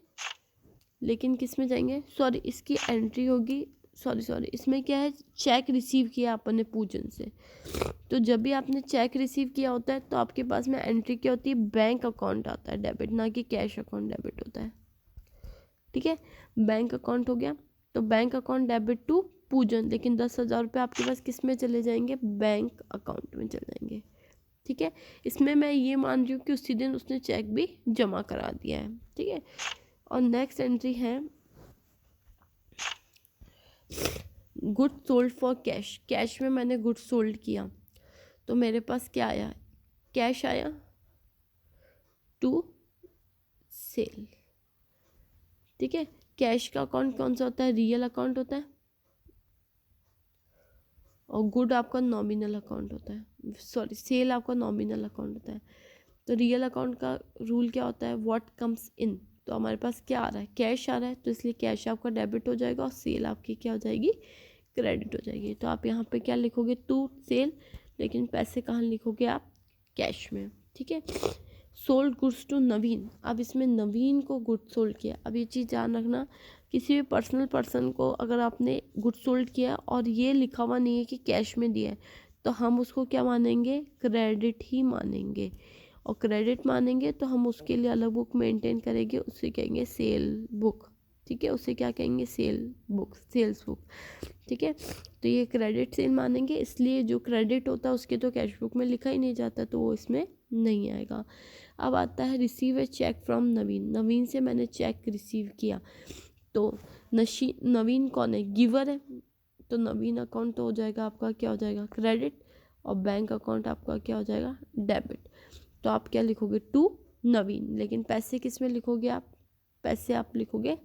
लेकिन किस में जाएंगे, सॉरी इसकी एंट्री होगी, सॉरी इसमें क्या है, चेक रिसीव किया अपन ने पूजन से, तो जब भी आपने चेक रिसीव किया होता है तो आपके पास में एंट्री क्या होती है, बैंक अकाउंट आता है डेबिट, ना कि कैश अकाउंट डेबिट होता है, ठीक है। बैंक अकाउंट हो गया, तो बैंक अकाउंट डेबिट टू पूजन, लेकिन 10,000 रुपये आपके पास किस में चले जाएंगे, बैंक अकाउंट में चले जाएंगे, ठीक है। इसमें मैं ये मान रही हूँ कि उसी दिन उसने चेक भी जमा करा दिया है, ठीक है। और नेक्स्ट एंट्री है good sold for cash, cash में मैंने गुड सोल्ड किया तो मेरे पास क्या आया, कैश आया टू सेल, ठीक है। कैश का अकाउंट कौन सा होता है, रियल अकाउंट होता है, और गुड आपका नॉमिनल अकाउंट होता है, सॉरी सेल आपका नॉमिनल अकाउंट होता है। तो रियल अकाउंट का रूल क्या होता है, व्हाट कम्स इन, तो हमारे पास क्या आ रहा है, कैश आ रहा है, तो इसलिए कैश आपका डेबिट हो जाएगा और सेल आपकी क्या हो जाएगी, क्रेडिट हो जाएगी। तो आप यहाँ पे क्या लिखोगे, टू सेल, लेकिन पैसे कहाँ लिखोगे आप, कैश में, ठीक है। सोल्ड गुड्स टू नवीन, अब इसमें नवीन को गुड सोल्ड किया, अब ये चीज़ ध्यान रखना, किसी भी पर्सनल पर्सन को अगर आपने गुड सोल्ड किया और ये लिखा हुआ नहीं है कि कैश में दिया है तो हम उसको क्या मानेंगे, क्रेडिट ही मानेंगे, और क्रेडिट मानेंगे तो हम उसके लिए अलग बुक मेंटेन करेंगे, उसे कहेंगे सेल बुक, ठीक है, उसे क्या कहेंगे, सेल बुक, सेल्स बुक, ठीक है। तो ये क्रेडिट सेल मानेंगे, इसलिए जो क्रेडिट होता है उसके तो कैश बुक में लिखा ही नहीं जाता तो वो इसमें नहीं आएगा। अब आता है रिसीव ए चेक फ्रॉम नवीन, नवीन से मैंने चेक रिसीव किया, तो नवीन कौन है, गिवर है, तो नवीन अकाउंट तो हो जाएगा आपका क्या हो जाएगा, क्रेडिट, और बैंक अकाउंट आपका क्या हो जाएगा, डेबिट। तो आप क्या लिखोगे, टू नवीन। लेकिन पैसे किस में लिखोगे आप? पैसे आप लिखोगे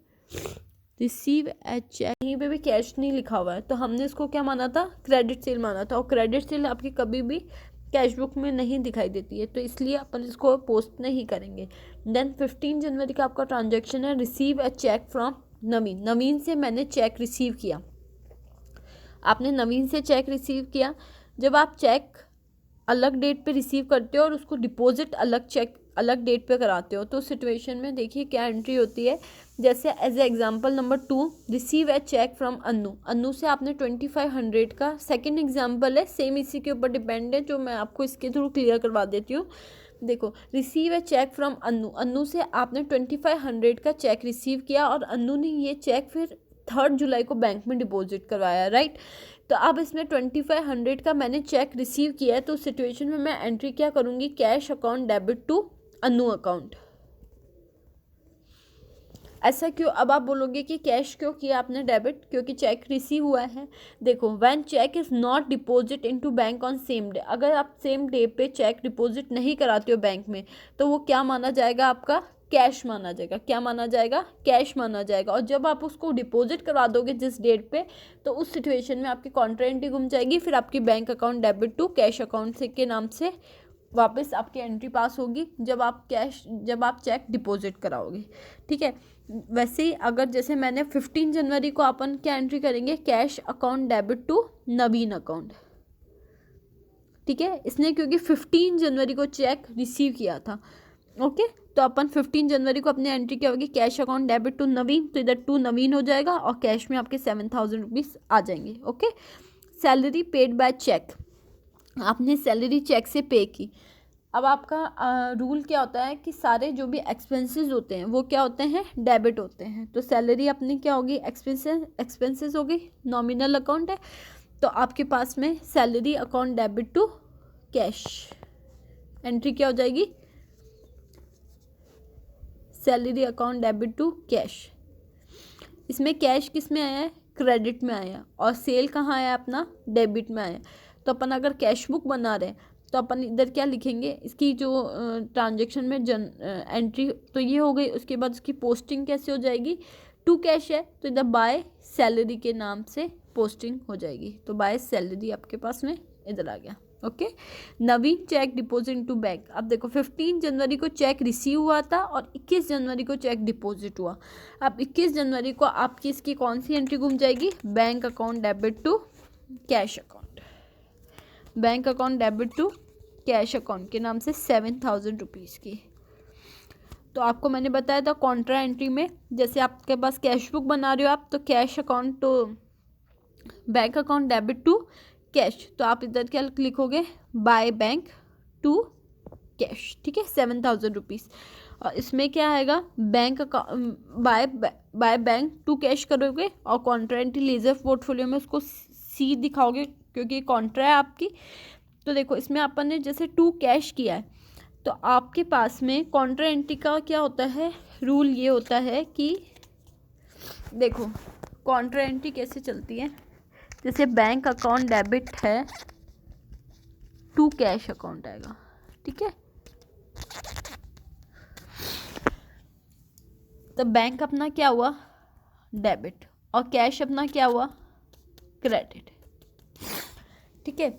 रिसीव ए चेक। यहीं पे भी कैश नहीं लिखा हुआ है, तो हमने इसको क्या माना था? क्रेडिट सेल माना था, और क्रेडिट सेल आपकी कभी भी कैश बुक में नहीं दिखाई देती है, तो इसलिए अपन इसको पोस्ट नहीं करेंगे। देन 15 जनवरी का आपका ट्रांजैक्शन है, रिसीव अ चेक फ्रॉम नवीन। नवीन से मैंने चेक रिसीव किया। आपने नवीन से चेक रिसीव किया। जब आप चेक अलग डेट पे रिसीव करते हो और उसको डिपॉजिट अलग चेक अलग डेट पे कराते हो, तो सिचुएशन में देखिए क्या एंट्री होती है। जैसे as a example number 2, receive a cheque from Annu. Annu से आपने 2500 का, सेकंड एग्जांपल है, सेम इसी के ऊपर डिपेंड है, जो मैं आपको इसके थ्रू क्लियर करवा देती हूँ। देखो, receive a cheque from Annu. Annu से आपने 2500 का चेक रिसीव किया और अन्नू ने ये चेक फिर 3 जुलाई को बैंक में डिपॉजिट करवाया, राइट। तो अब इसमें 2500 का मैंने चेक रिसीव किया है, तो सिचुएशन में मैं एंट्री क्या करूँगी? Cash account debit to Annu account. ऐसा क्यों? अब आप बोलोगे कि कैश क्यों किया आपने डेबिट? क्योंकि चेक रिसीव हुआ है। देखो, when cheque is not deposit into bank on same day, अगर आप सेम डे पे चेक डिपॉजिट नहीं कराते हो बैंक में, तो वो क्या माना जाएगा? आपका कैश माना जाएगा। क्या माना जाएगा? कैश माना जाएगा। और जब आप उसको डिपॉजिट करवा दोगे जिस डेट पे, तो उस सिचुएशन में आपकी कॉन्ट्रा एंट्री घूम जाएगी, फिर आपकी bank account debit to cash account से के नाम से वापस आपकी एंट्री पास होगी जब आप चेक डिपॉजिट कराओगे, ठीक है। वैसे ही अगर जैसे मैंने 15 जनवरी को अपन क्या एंट्री करेंगे? Cash account debit to Naveen account, ठीक है। इसने क्योंकि 15 जनवरी को चेक रिसीव किया था, ओके। तो अपन 15 जनवरी को अपनी एंट्री क्या होगी? कैश अकाउंट डेबिट टू नवीन, तो इधर टू नवीन हो जाएगा और कैश में आपके 7000 रुपीज़ आ जाएंगे, okay. Salary paid by cheque, आपने सैलरी चेक से पे की। अब आपका रूल क्या होता है कि सारे जो भी एक्सपेंसेस होते हैं वो क्या होते हैं? डेबिट होते हैं। तो सैलरी अपनी क्या होगी? एक्सपेंसेस होगी, नॉमिनल अकाउंट है, तो आपके पास में salary account debit to cash entry क्या हो जाएगी? Salary account debit to cash. इसमें कैश किस में आया है? क्रेडिट में आया। और सेल कहाँ आया? अपना डेबिट में आया। तो अपन अगर कैश बुक बना रहे हैं तो अपन इधर क्या लिखेंगे? इसकी जो ट्रांजैक्शन में एंट्री तो ये हो गई, उसके बाद उसकी पोस्टिंग कैसे हो जाएगी? टू कैश है तो इधर बाय सैलरी के नाम से पोस्टिंग हो जाएगी। तो बाय सैलरी आपके पास में इधर आ गया, okay. Naveen cheque deposit to bank. अब देखो, 15 जनवरी को चेक रिसीव हुआ था और 21 जनवरी को चेक डिपॉजिट हुआ। अब 21 जनवरी को आपकी इसकी कौन सी एंट्री घूम जाएगी? Bank account debit to cash account. Bank account debit to cash account के नाम से 7000 रुपीज़ की। तो आपको मैंने बताया था कॉन्ट्रा एंट्री में, जैसे आपके पास कैश बुक बना रहे हो आप, तो कैश अकाउंट तो bank account debit to cash, तो आप इधर क्या लिखोगे? बाय बैंक टू कैश, ठीक है, 7000 रुपीज़। और इसमें क्या आएगा? Bank account by bank to cash करोगे और कॉन्ट्रा एंट्री लेजर पोर्टफोलियो में उसको सी दिखाओगे क्योंकि कॉन्ट्रा है आपकी। तो देखो, इसमें अपन ने जैसे टू कैश किया है, तो आपके पास में कॉन्ट्रा एंट्री का क्या होता है? रूल ये होता है कि देखो कॉन्ट्रा एंट्री कैसे चलती है। जैसे बैंक अकाउंट डेबिट है टू कैश अकाउंट आएगा, ठीक है। तो बैंक अपना क्या हुआ? डेबिट, और कैश अपना क्या हुआ? क्रेडिट, ठीक है।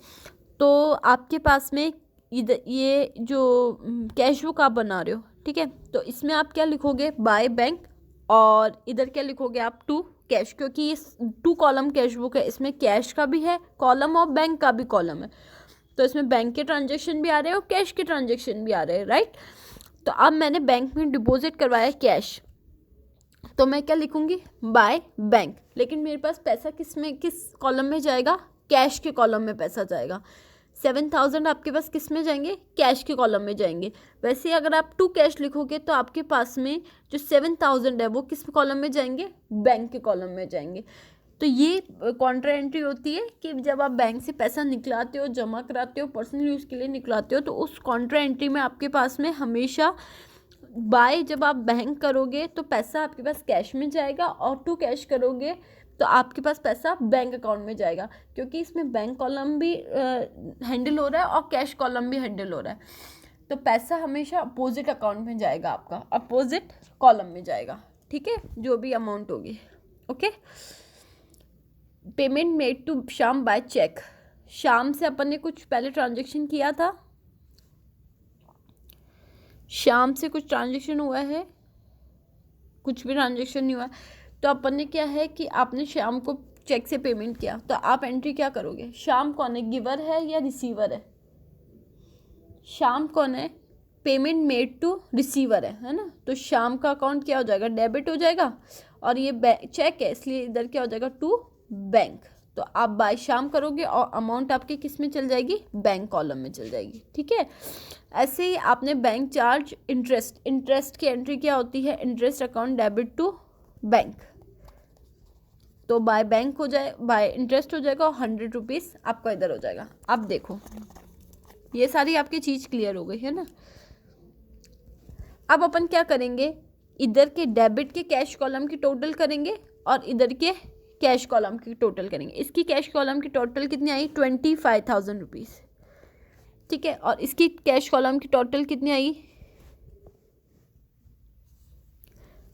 तो आपके पास में इधर ये जो कैश बुक आप बना रहे हो, ठीक है, तो इसमें आप क्या लिखोगे? बाय बैंक, और इधर क्या लिखोगे आप? टू कैश, क्योंकि ये 2 कॉलम कैश बुक है, इसमें कैश का भी है कॉलम और बैंक का भी कॉलम है, तो इसमें बैंक के ट्रांजेक्शन भी आ रहे हैं और कैश के ट्रांजेक्शन भी आ रहे हैं, राइट। तो अब मैंने बैंक में डिपॉजिट करवाया कैश, तो मैं क्या लिखूंगी? By bank. लेकिन मेरे पास पैसा किस कॉलम में जाएगा? कैश के कॉलम में पैसा जाएगा। 7000 आपके पास किस में जाएंगे? कैश के कॉलम में जाएंगे। वैसे अगर आप टू कैश लिखोगे तो आपके पास में जो 7000 है वो किस कॉलम में जाएंगे? बैंक के कॉलम में जाएंगे। तो ये कॉन्ट्रा एंट्री होती है कि जब आप बैंक से पैसा निकलाते हो, जमा कराते हो, पर्सनल यूज़ के लिए निकलाते हो, तो उस कॉन्ट्रा एंट्री में आपके पास में हमेशा बाय जब आप बैंक करोगे तो पैसा आपके पास कैश में जाएगा, और टू कैश करोगे तो आपके पास पैसा बैंक अकाउंट में जाएगा, क्योंकि इसमें बैंक कॉलम भी हैंडल हो रहा है और कैश कॉलम भी हैंडल हो रहा है। तो पैसा हमेशा अपोजिट अकाउंट में जाएगा, आपका अपोजिट कॉलम में जाएगा, ठीक है, जो भी अमाउंट होगी। Okay, payment made to Shyam by cheque, Shyam से अपन ने कुछ पहले ट्रांजेक्शन किया था, श्याम से कुछ ट्रांजेक्शन हुआ है, कुछ भी ट्रांजेक्शन नहीं हुआ, तो अपन ने क्या है कि आपने श्याम को चेक से पेमेंट किया, तो आप एंट्री क्या करोगे, श्याम कौन है, गिवर है या रिसीवर है, श्याम कौन है, पेमेंट मेड टू रिसीवर है ना, तो श्याम का अकाउंट क्या हो जाएगा, डेबिट हो जाएगा, और ये चेक है इसलिए इधर क्या हो जाएगा, टू बैंक, तो आप बाय श्याम करोगे और अमाउंट आपके किस में चल जाएगी, बैंक कॉलम में चल जाएगी, ठीक है। ऐसे ही आपने बैंक चार्ज इंटरेस्ट की एंट्री क्या होती है, interest account debit to bank, तो बाय बैंक हो जाए, बाय इंटरेस्ट हो जाएगा और 100 रुपीज़ आपका इधर हो जाएगा। अब देखो ये सारी आपकी चीज़ क्लियर हो गई है ना। अब अपन क्या करेंगे, इधर के डेबिट के कैश कॉलम की टोटल करेंगे और इधर के कैश कॉलम की टोटल करेंगे। इसकी कैश कॉलम की टोटल कितनी आई, 25,000 रुपीज़, ठीक है, और इसकी कैश कॉलम की टोटल कितनी आई,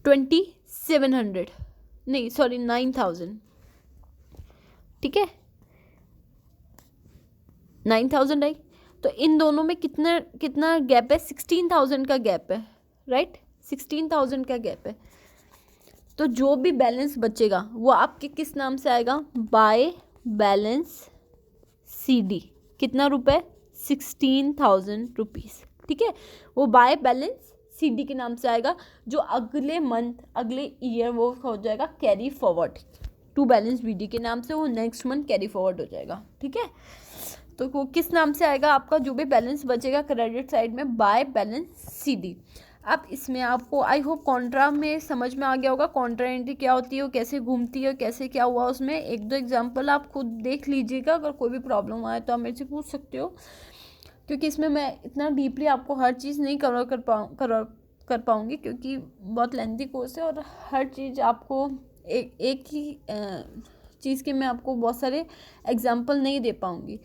9,000, ठीक है, 9,000 आई। तो इन दोनों में कितना कितना गैप है, 16,000 का गैप है, राइट, 16,000 का गैप है। तो जो भी बैलेंस बचेगा वो आपके किस नाम से आएगा, बाय बैलेंस CD, कितना रुपए, 16,000 रुपीज़, ठीक है, वो बाय बैलेंस CD के नाम से आएगा, जो अगले मंथ अगले ईयर वो हो जाएगा carry forward to balance BD के नाम से, वो नेक्स्ट मंथ कैरी फॉरवर्ड हो जाएगा, ठीक है। तो वो किस नाम से आएगा, आपका जो भी बैलेंस बचेगा क्रेडिट साइड में, बाय बैलेंस CD। अब इसमें आपको आई होप कॉन्ट्रा में समझ में आ गया होगा, कॉन्ट्रा एंट्री क्या होती है, वो कैसे घूमती है, कैसे क्या हुआ उसमें, एक दो एग्जांपल आप खुद देख लीजिएगा, अगर कोई भी प्रॉब्लम आए तो आप मेरे से पूछ सकते हो, क्योंकि इसमें मैं इतना डीपली आपको हर चीज़ नहीं कवर कर पाऊँगी, क्योंकि बहुत लेंथी कोर्स है और हर चीज़ आपको एक ही चीज़ के मैं आपको बहुत सारे एग्जाम्पल नहीं दे पाऊँगी।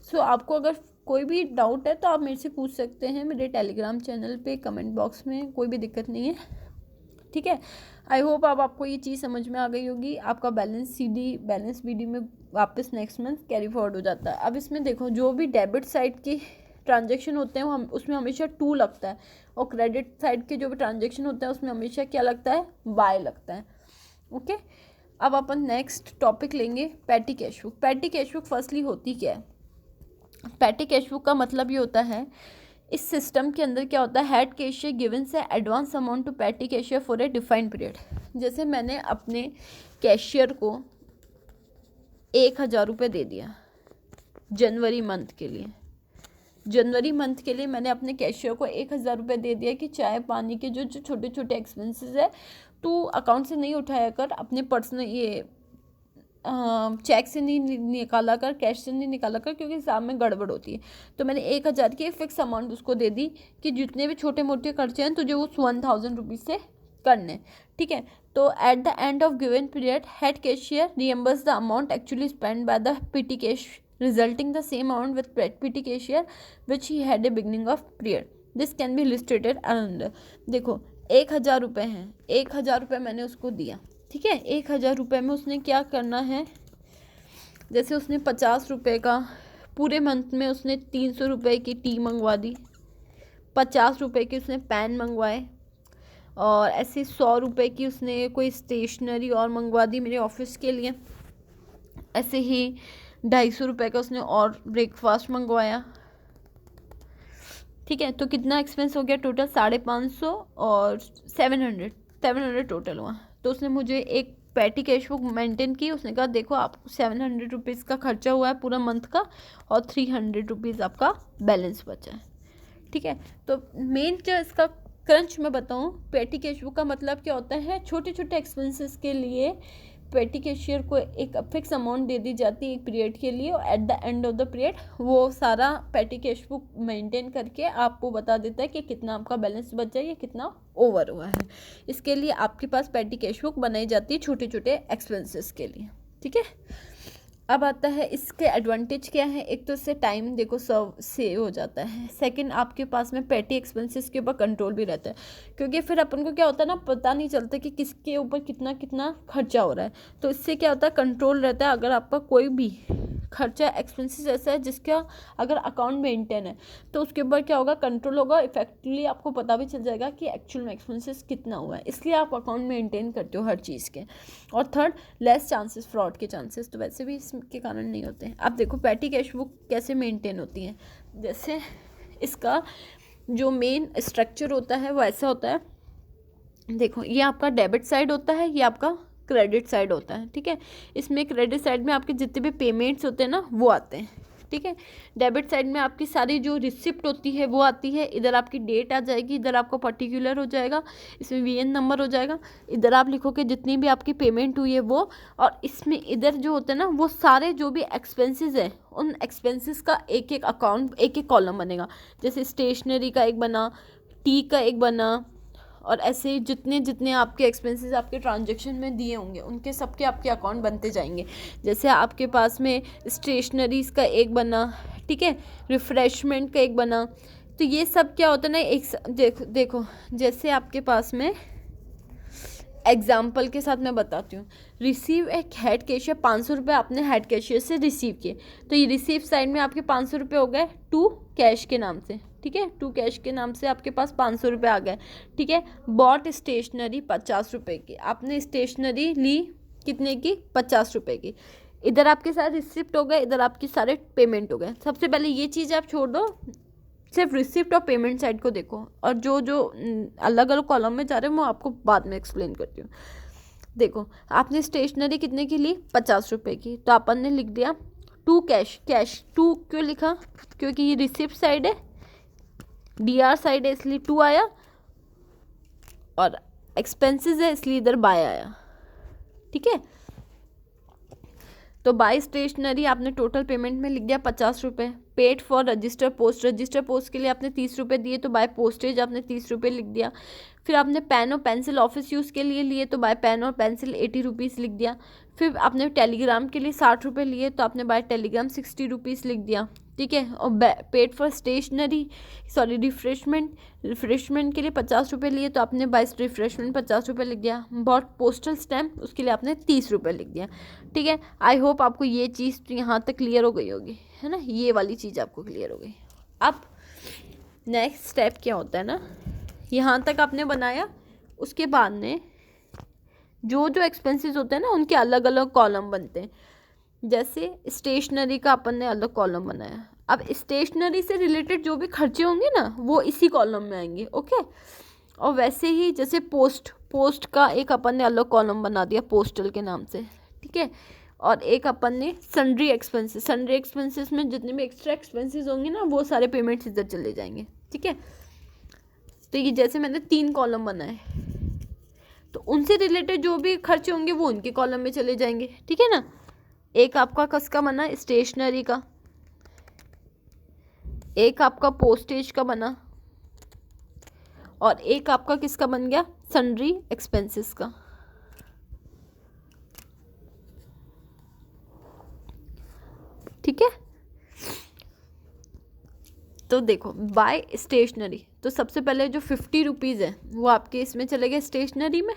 सो आपको अगर कोई भी डाउट है तो आप मेरे से पूछ सकते हैं मेरे टेलीग्राम चैनल पे कमेंट बॉक्स में, कोई भी दिक्कत नहीं है, ठीक है। आई होप अब आपको ये चीज़ समझ में आ गई होगी। आपका बैलेंस BD में वापस नेक्स्ट मंथ कैरी फॉरवर्ड हो जाता है। अब इसमें देखो, जो भी डेबिट साइड की ट्रांजेक्शन होते हैं वो उसमें हमेशा 2 लगता है, और क्रेडिट साइड के जो भी ट्रांजेक्शन होता है उसमें हमेशा क्या लगता है, बाय लगता है, ओके। अब अपन नेक्स्ट टॉपिक लेंगे petty cash book. Petty cash book firstly होती क्या है, पैटी कैश बुक का मतलब ये होता है, इस सिस्टम के अंदर क्या होता है, हेड कैशियर गिवन से advance amount to petty cashier for a defined period. जैसे मैंने अपने कैशियर को 1,000 रुपये दे दिया जनवरी मंथ के लिए मैंने अपने कैशियर को 1,000 रुपये दे दिया कि चाय पानी के जो छोटे छोटे एक्सपेंसेस है तो अकाउंट से नहीं उठाया कर, अपने पर्सनल ये चेक से नहीं निकाला कर, कैश से नहीं निकाला कर, क्योंकि हिसाब में गड़बड़ होती है। तो मैंने 1,000 की फिक्स अमाउंट उसको दे दी कि जितने भी छोटे मोटे खर्चे हैं तुझे उस 1,000 रुपीज़ से करने, ठीक है। तो at the end of given period head cashier reimburse the amount actually spend by the PT cash resulting the same amount with PT cashier which he had a beginning of period. This can be listed under. देखो 1,000 रुपये हैं, 1,000 रुपये मैंने उसको दिया, ठीक है। 1,000 रुपये में उसने क्या करना है, जैसे उसने 50 रुपये का पूरे मंथ में उसने 300 रुपये की टी मंगवा दी, 50 रुपये की उसने पेन मंगवाए, और ऐसे 100 रुपये की उसने कोई स्टेशनरी और मंगवा दी मेरे ऑफिस के लिए। ऐसे ही 250 रुपये का उसने और ब्रेकफास्ट मंगवाया, ठीक है। तो कितना एक्सपेंस हो गया टोटल, 550 और 700 टोटल हुआ। तो उसने मुझे एक पैटी कैश बुक मेंटेन की, उसने कहा देखो आपको 700 रुपीज़ का खर्चा हुआ है पूरा मंथ का और 300 रुपीज़ आपका बैलेंस बचा है, ठीक है। तो मेन जो इसका क्रंच मैं बताऊँ, पैटी कैश बुक का मतलब क्या होता है, छोटे छोटे एक्सपेंसेस के लिए पैटी कैशियर को एक फिक्स अमाउंट दे दी जाती है एक पीरियड के लिए, और at the end of the period वो सारा पैटी कैश बुक मेंटेन करके आपको बता देता है कि कितना आपका बैलेंस बचा है या कितना ओवर हुआ है। इसके लिए आपके पास पैटी कैश बुक बनाई जाती है छोटे छोटे एक्सपेंसेस के लिए, ठीक है। अब आता है इसके एडवांटेज क्या है। एक तो इससे टाइम देखो सेव हो जाता है। सेकंड, आपके पास में पेटी एक्सपेंसेस के ऊपर कंट्रोल भी रहता है, क्योंकि फिर अपन को क्या होता है ना, पता नहीं चलता कि किसके ऊपर कितना कितना खर्चा हो रहा है। तो इससे क्या होता है, कंट्रोल रहता है। अगर आपका कोई भी खर्चा एक्सपेंसेस ऐसा है जिसका अगर अकाउंट मेंटेन है तो उसके ऊपर क्या होगा, कंट्रोल होगा। इफेक्टिवली आपको पता भी चल जाएगा कि एक्चुअल में एक्सपेंसेस कितना हुआ है, इसलिए आप अकाउंट मेंटेन करते हो हर चीज़ के। और थर्ड, लेस चांसेस फ्रॉड के चांसेस तो वैसे भी इसके कारण नहीं होते हैं। अब देखो पेटी कैश बुक कैसे मेंटेन होती है। जैसे इसका जो मेन स्ट्रक्चर होता है वो ऐसा होता है, देखो ये आपका डेबिट साइड होता है, ये आपका क्रेडिट साइड होता है, ठीक है। इसमें क्रेडिट साइड में आपके जितने भी पेमेंट्स होते हैं ना वो आते हैं, ठीक है। डेबिट साइड में आपकी सारी जो रिसिप्ट होती है वो आती है। इधर आपकी डेट आ जाएगी, इधर आपका पर्टिकुलर हो जाएगा, इसमें वीएन नंबर हो जाएगा, इधर आप लिखोगे जितनी भी आपकी पेमेंट हुई है वो। और इसमें इधर जो होता है ना वो सारे जो भी एक्सपेंसेस है उन एक्सपेंसेस का एक एक अकाउंट, एक एक कॉलम बनेगा। जैसे स्टेशनरी का एक बना, टी का एक बना, और ऐसे जितने जितने आपके एक्सपेंसेस आपके ट्रांजैक्शन में दिए होंगे उनके सबके आपके अकाउंट बनते जाएंगे। जैसे आपके पास में स्टेशनरीज का एक बना, ठीक है, रिफ़्रेशमेंट का एक बना। तो ये सब क्या होता है ना, एक देखो जैसे आपके पास में एग्जाम्पल के साथ मैं बताती हूँ। रिसीव एक हेड कैशियर 500 रुपये आपने हेड कैशियर से रिसीव किए, तो ये रिसीव साइड में आपके 500 रुपये हो गए टू कैश के नाम से, ठीक है। टू कैश के नाम से आपके पास 500 रुपये आ गए, ठीक है। बॉट स्टेशनरी 50 रुपये की, आपने स्टेशनरी ली कितने की, 50 रुपये की। इधर आपके सारे रिसिप्ट हो गए, इधर आपके सारे पेमेंट हो गए। सबसे पहले ये चीज़ आप छोड़ दो, सिर्फ रिसिप्ट और पेमेंट साइड को देखो, और जो जो अलग अलग कॉलम में जा रहे हैं वो आपको बाद में एक्सप्लेन करती हूँ। देखो आपने स्टेशनरी कितने की ली, 50 रुपये की, तो अपन ने लिख दिया टू कैश। कैश टू क्यों लिखा, क्योंकि ये रिसिप्ट साइड है, डीआर साइड है, इसलिए टू आया, और एक्सपेंसेस है इसलिए इधर बाय आया, ठीक है। तो बाय स्टेशनरी आपने टोटल पेमेंट में लिख दिया 50 रुपये। Paid for register post, register post के लिए आपने 30 रुपये दिए, तो बाय पोस्टेज आपने 30 रुपये लिख दिया। फिर आपने पेन और पेंसिल ऑफिस यूज़ के लिए लिए, तो बाय पेन और पेंसिल 80 रुपीज़ लिख दिया। फिर आपने टेलीग्राम के लिए 60 रुपये लिए, तो आपने बाय टेलीग्राम 60 रुपीज़ लिख दिया, ठीक है। और पेड फॉर स्टेशनरी रिफ्रेशमेंट के लिए 50 रुपये लिए, तो आपने बाय रिफ्रेशमेंट 50 रुपये लिख दिया। बॉट पोस्टल स्टैम्प, उसके लिए आपने 30 रुपये लिख दिया, ठीक है। आई होप आपको ये चीज़ यहाँ तक क्लियर हो गई होगी, है ना, ये वाली चीज़ आपको क्लियर हो गई। अब नेक्स्ट स्टेप क्या होता है ना, यहाँ तक आपने बनाया, उसके बाद में जो जो एक्सपेंसेस होते हैं ना उनके अलग अलग कॉलम बनते हैं। जैसे स्टेशनरी का अपन ने अलग कॉलम बनाया, अब स्टेशनरी से रिलेटेड जो भी खर्चे होंगे ना वो इसी कॉलम में आएंगे, ओके। और वैसे ही जैसे पोस्ट का एक अपन ने अलग कॉलम बना दिया पोस्टल के नाम से, ठीक है। और एक अपन ने सन्ड्री एक्सपेंसेस में जितने भी एक्स्ट्रा एक्सपेंसेस होंगे ना वो सारे पेमेंट्स इधर चले जाएंगे, ठीक है। तो ये जैसे मैंने 3 कॉलम बनाए, तो उनसे रिलेटेड जो भी खर्चे होंगे वो उनके कॉलम में चले जाएंगे, ठीक है ना। एक आपका किसका बना, स्टेशनरी का, एक आपका पोस्टेज का बना, और एक आपका किसका बन गया, सन्ड्री एक्सपेंसेस का, ठीक है। तो देखो बाय स्टेशनरी, तो सबसे पहले जो 50 रुपीज़ है वो आपके इसमें चले गए स्टेशनरी में।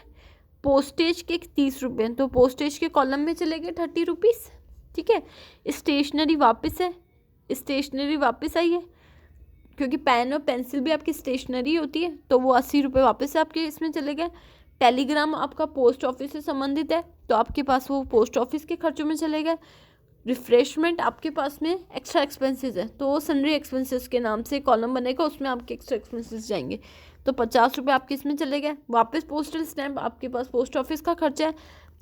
पोस्टेज के 30 रुपये, तो पोस्टेज के कॉलम में चले गए 30 रुपीज़, ठीक है। स्टेशनरी वापस है, स्टेशनरी वापस आई है, क्योंकि पेन और पेंसिल भी आपकी स्टेशनरी होती है, तो वो 80 रुपये वापस आपके इसमें चले गए। टेलीग्राम आपका पोस्ट ऑफिस से संबंधित है, तो आपके पास वो पोस्ट ऑफिस के खर्चों में चले गए। रिफ्रेशमेंट आपके पास में एक्स्ट्रा एक्सपेंसेस है, तो वो सन्ड्री एक्सपेंसेस के नाम से कॉलम बनेगा, उसमें आपके एक्स्ट्रा एक्सपेंसेस जाएंगे, तो 50 रुपये आपके इसमें चले गए। वापस पोस्टल स्टैम्प आपके पास पोस्ट ऑफिस का खर्चा है,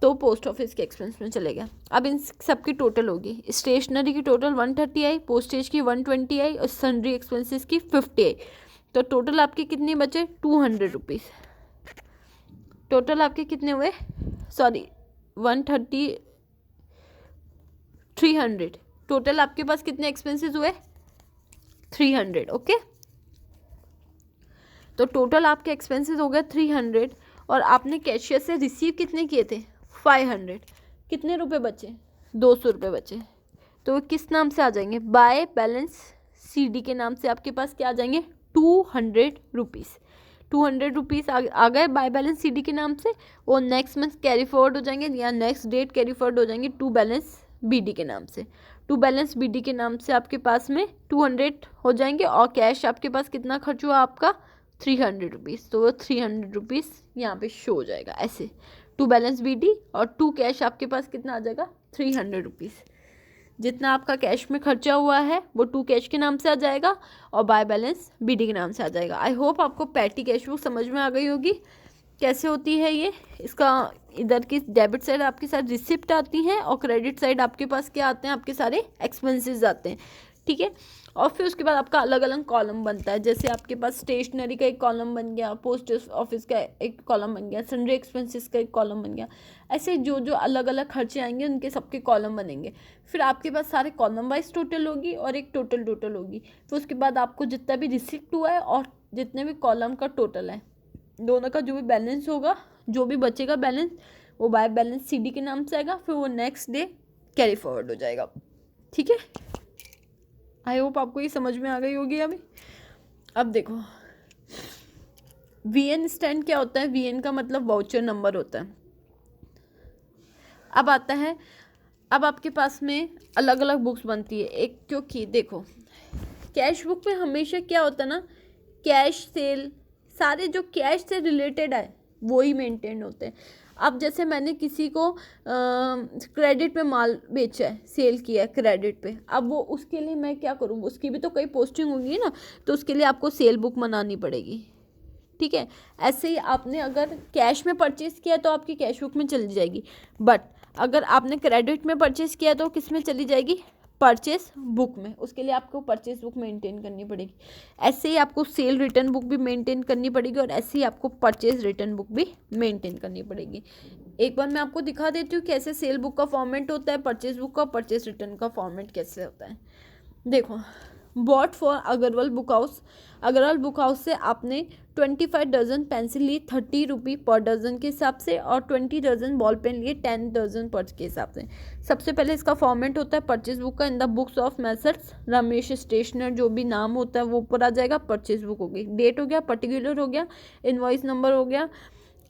तो पोस्ट ऑफिस के एक्सपेंस में चले गया। अब इन सब की टोटल होगी, स्टेशनरी की टोटल 130 आई, पोस्टेज की 120 आई, और सन्ड्री एक्सपेंसेस की 50 आई, तो टोटल आपके कितने बचे, 200 रुपीज़। टोटल आपके कितने हुए, सॉरी 130 300, टोटल आपके पास कितने एक्सपेंसेस हुए, 300, ओके। तो टोटल आपके एक्सपेंसेस हो गए 300, और आपने कैशियर से रिसीव कितने किए थे, 500, कितने रुपए बचे, ₹200 बचे, तो वो किस नाम से आ जाएंगे? बाय बैलेंस CD के नाम से आपके पास क्या आ जाएंगे? ₹200। ₹200 आ गए बाय बैलेंस CD के नाम से, वो नेक्स्ट मंथ कैरी फॉरवर्ड हो जाएंगे या नेक्स्ट डेट कैरी फॉरवर्ड हो जाएंगे टू बैलेंस BD के नाम से। टू बैलेंस BD के नाम से आपके पास में 200 हो जाएंगे, और कैश आपके पास कितना खर्च हुआ आपका? ₹300। तो वो ₹300 यहाँ पे शो हो जाएगा ऐसे, टू बैलेंस BD और टू कैश आपके पास कितना आ जाएगा? ₹300। जितना आपका कैश में खर्चा हुआ है वो टू कैश के नाम से आ जाएगा और बाय बैलेंस BD के नाम से आ जाएगा। आई होप आपको पैटी कैश बुक समझ में आ गई होगी कैसे होती है ये। इसका इधर की डेबिट साइड आपके साथ रिसिप्ट आती हैं और क्रेडिट साइड आपके पास क्या आते हैं? आपके सारे एक्सपेंसेस आते हैं, ठीक है। और फिर उसके बाद आपका अलग अलग कॉलम बनता है, जैसे आपके पास स्टेशनरी का एक कॉलम बन गया, पोस्ट ऑफिस का एक कॉलम बन गया, सन्ड्री एक्सपेंसेस का एक कॉलम बन गया। ऐसे जो जो अलग अलग खर्चे आएंगे उनके सबके कॉलम बनेंगे। फिर आपके पास सारे कॉलम वाइज टोटल होगी और एक टोटल होगी। फिर उसके बाद आपको जितना भी रिसिप्ट हुआ है और जितने भी कॉलम का टोटल है, दोनों का जो भी बैलेंस होगा, जो भी बचेगा बैलेंस, वो बाय बैलेंस CD के नाम से आएगा। फिर वो नेक्स्ट डे कैरी फॉरवर्ड हो जाएगा, ठीक है। आई होप आपको ये समझ में आ गई होगी अभी। अब देखो VN स्टैंड क्या होता है? VN का मतलब वाउचर नंबर होता है। अब आता है, अब आपके पास में अलग अलग बुक्स बनती है एक, क्योंकि देखो कैश बुक में हमेशा क्या होता है ना, कैश सेल, सारे जो कैश से रिलेटेड है वो ही मेंटेन होते हैं। अब जैसे मैंने किसी को क्रेडिट पे माल बेचा है, सेल किया है क्रेडिट पे, अब वो उसके लिए मैं क्या करूँ? उसकी भी तो कई पोस्टिंग होगी ना, तो उसके लिए आपको सेल बुक बनानी पड़ेगी, ठीक है। ऐसे ही आपने अगर कैश में परचेस किया तो आपकी कैश बुक में चली जाएगी, बट अगर आपने क्रेडिट में परचेस किया तो किस में चली जाएगी? परचेस बुक में। उसके लिए आपको परचेस बुक मेंटेन करनी पड़ेगी। ऐसे ही आपको सेल रिटर्न बुक भी मेंटेन करनी पड़ेगी और ऐसे ही आपको परचेस रिटर्न बुक भी मेंटेन करनी पड़ेगी। एक बार मैं आपको दिखा देती हूँ कैसे सेल बुक का फॉर्मेट होता है, परचेस बुक का, परचेस रिटर्न का फॉर्मेट कैसे होता है। देखो, bought for Agarwal book house, Agarwal book house से आपने 25 डजन पेंसिल ली ₹30 पर डजन के हिसाब से, और 20 डजन बॉल पेन लिए 10 डजन पर के हिसाब से। सबसे पहले इसका फॉर्मेट होता है परचेज बुक का, in the books of messrs Ramesh stationer, जो भी नाम होता है वो ऊपर आ जाएगा। परचेज बुक हो गई, डेट हो गया, पर्टिकुलर हो गया, इनवॉइस नंबर हो गया,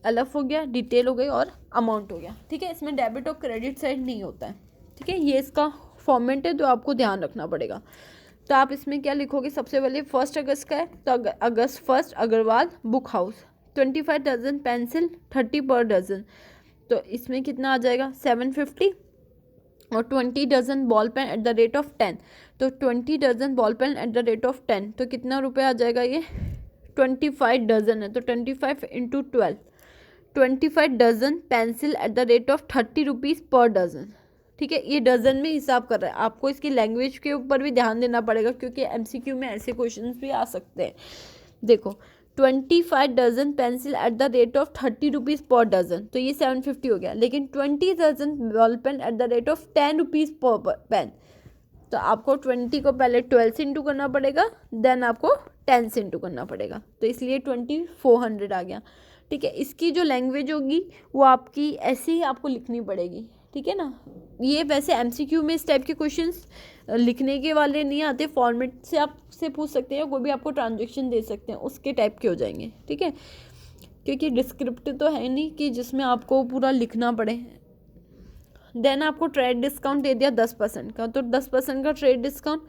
LF हो गया, डिटेल हो गई और अमाउंट हो गया, ठीक है। इसमें डेबिट और क्रेडिट साइड नहीं होता है, ठीक है। ये इसका फॉर्मेट है जो आपको ध्यान रखना पड़ेगा। तो आप इसमें क्या लिखोगे? सबसे पहले 1 अगस्त का है तो August 1 Agarwal book house, 25 dozen pencil 30 per dozen, तो इसमें कितना आ जाएगा? 750। और 20 dozen ball pen at the rate of 10, तो 20 dozen ball pen at the rate of 10, तो कितना रुपये आ जाएगा? ये 25 डजन है तो 25 × 12, 25 dozen pencil at the rate of ₹30 per dozen, ठीक है। ये डजन में हिसाब कर रहा है। आपको इसकी लैंग्वेज के ऊपर भी ध्यान देना पड़ेगा क्योंकि MCQ में ऐसे क्वेश्चंस भी आ सकते हैं। देखो, 25 dozen pencil at the rate of ₹30 per dozen, तो ये 750 हो गया। लेकिन 20 dozen ball pen at the rate of ₹10 per pen, तो आपको 20 को पहले 12 से इंटू करना पड़ेगा, देन आपको 10 से इंटू करना पड़ेगा, तो इसलिए 2400 आ गया, ठीक है। इसकी जो लैंग्वेज होगी वो आपकी ऐसे ही आपको लिखनी पड़ेगी, ठीक है ना। ये वैसे MCQ में इस टाइप के क्वेश्चंस लिखने के वाले नहीं आते, फॉर्मेट से आपसे पूछ सकते हैं, कोई भी आपको ट्रांजेक्शन दे सकते हैं, उसके टाइप के हो जाएंगे, ठीक है। क्योंकि डिस्क्रिप्टिव तो है नहीं कि जिसमें आपको पूरा लिखना पड़े। देन आपको ट्रेड डिस्काउंट दे दिया 10% का, तो 10% का ट्रेड डिस्काउंट,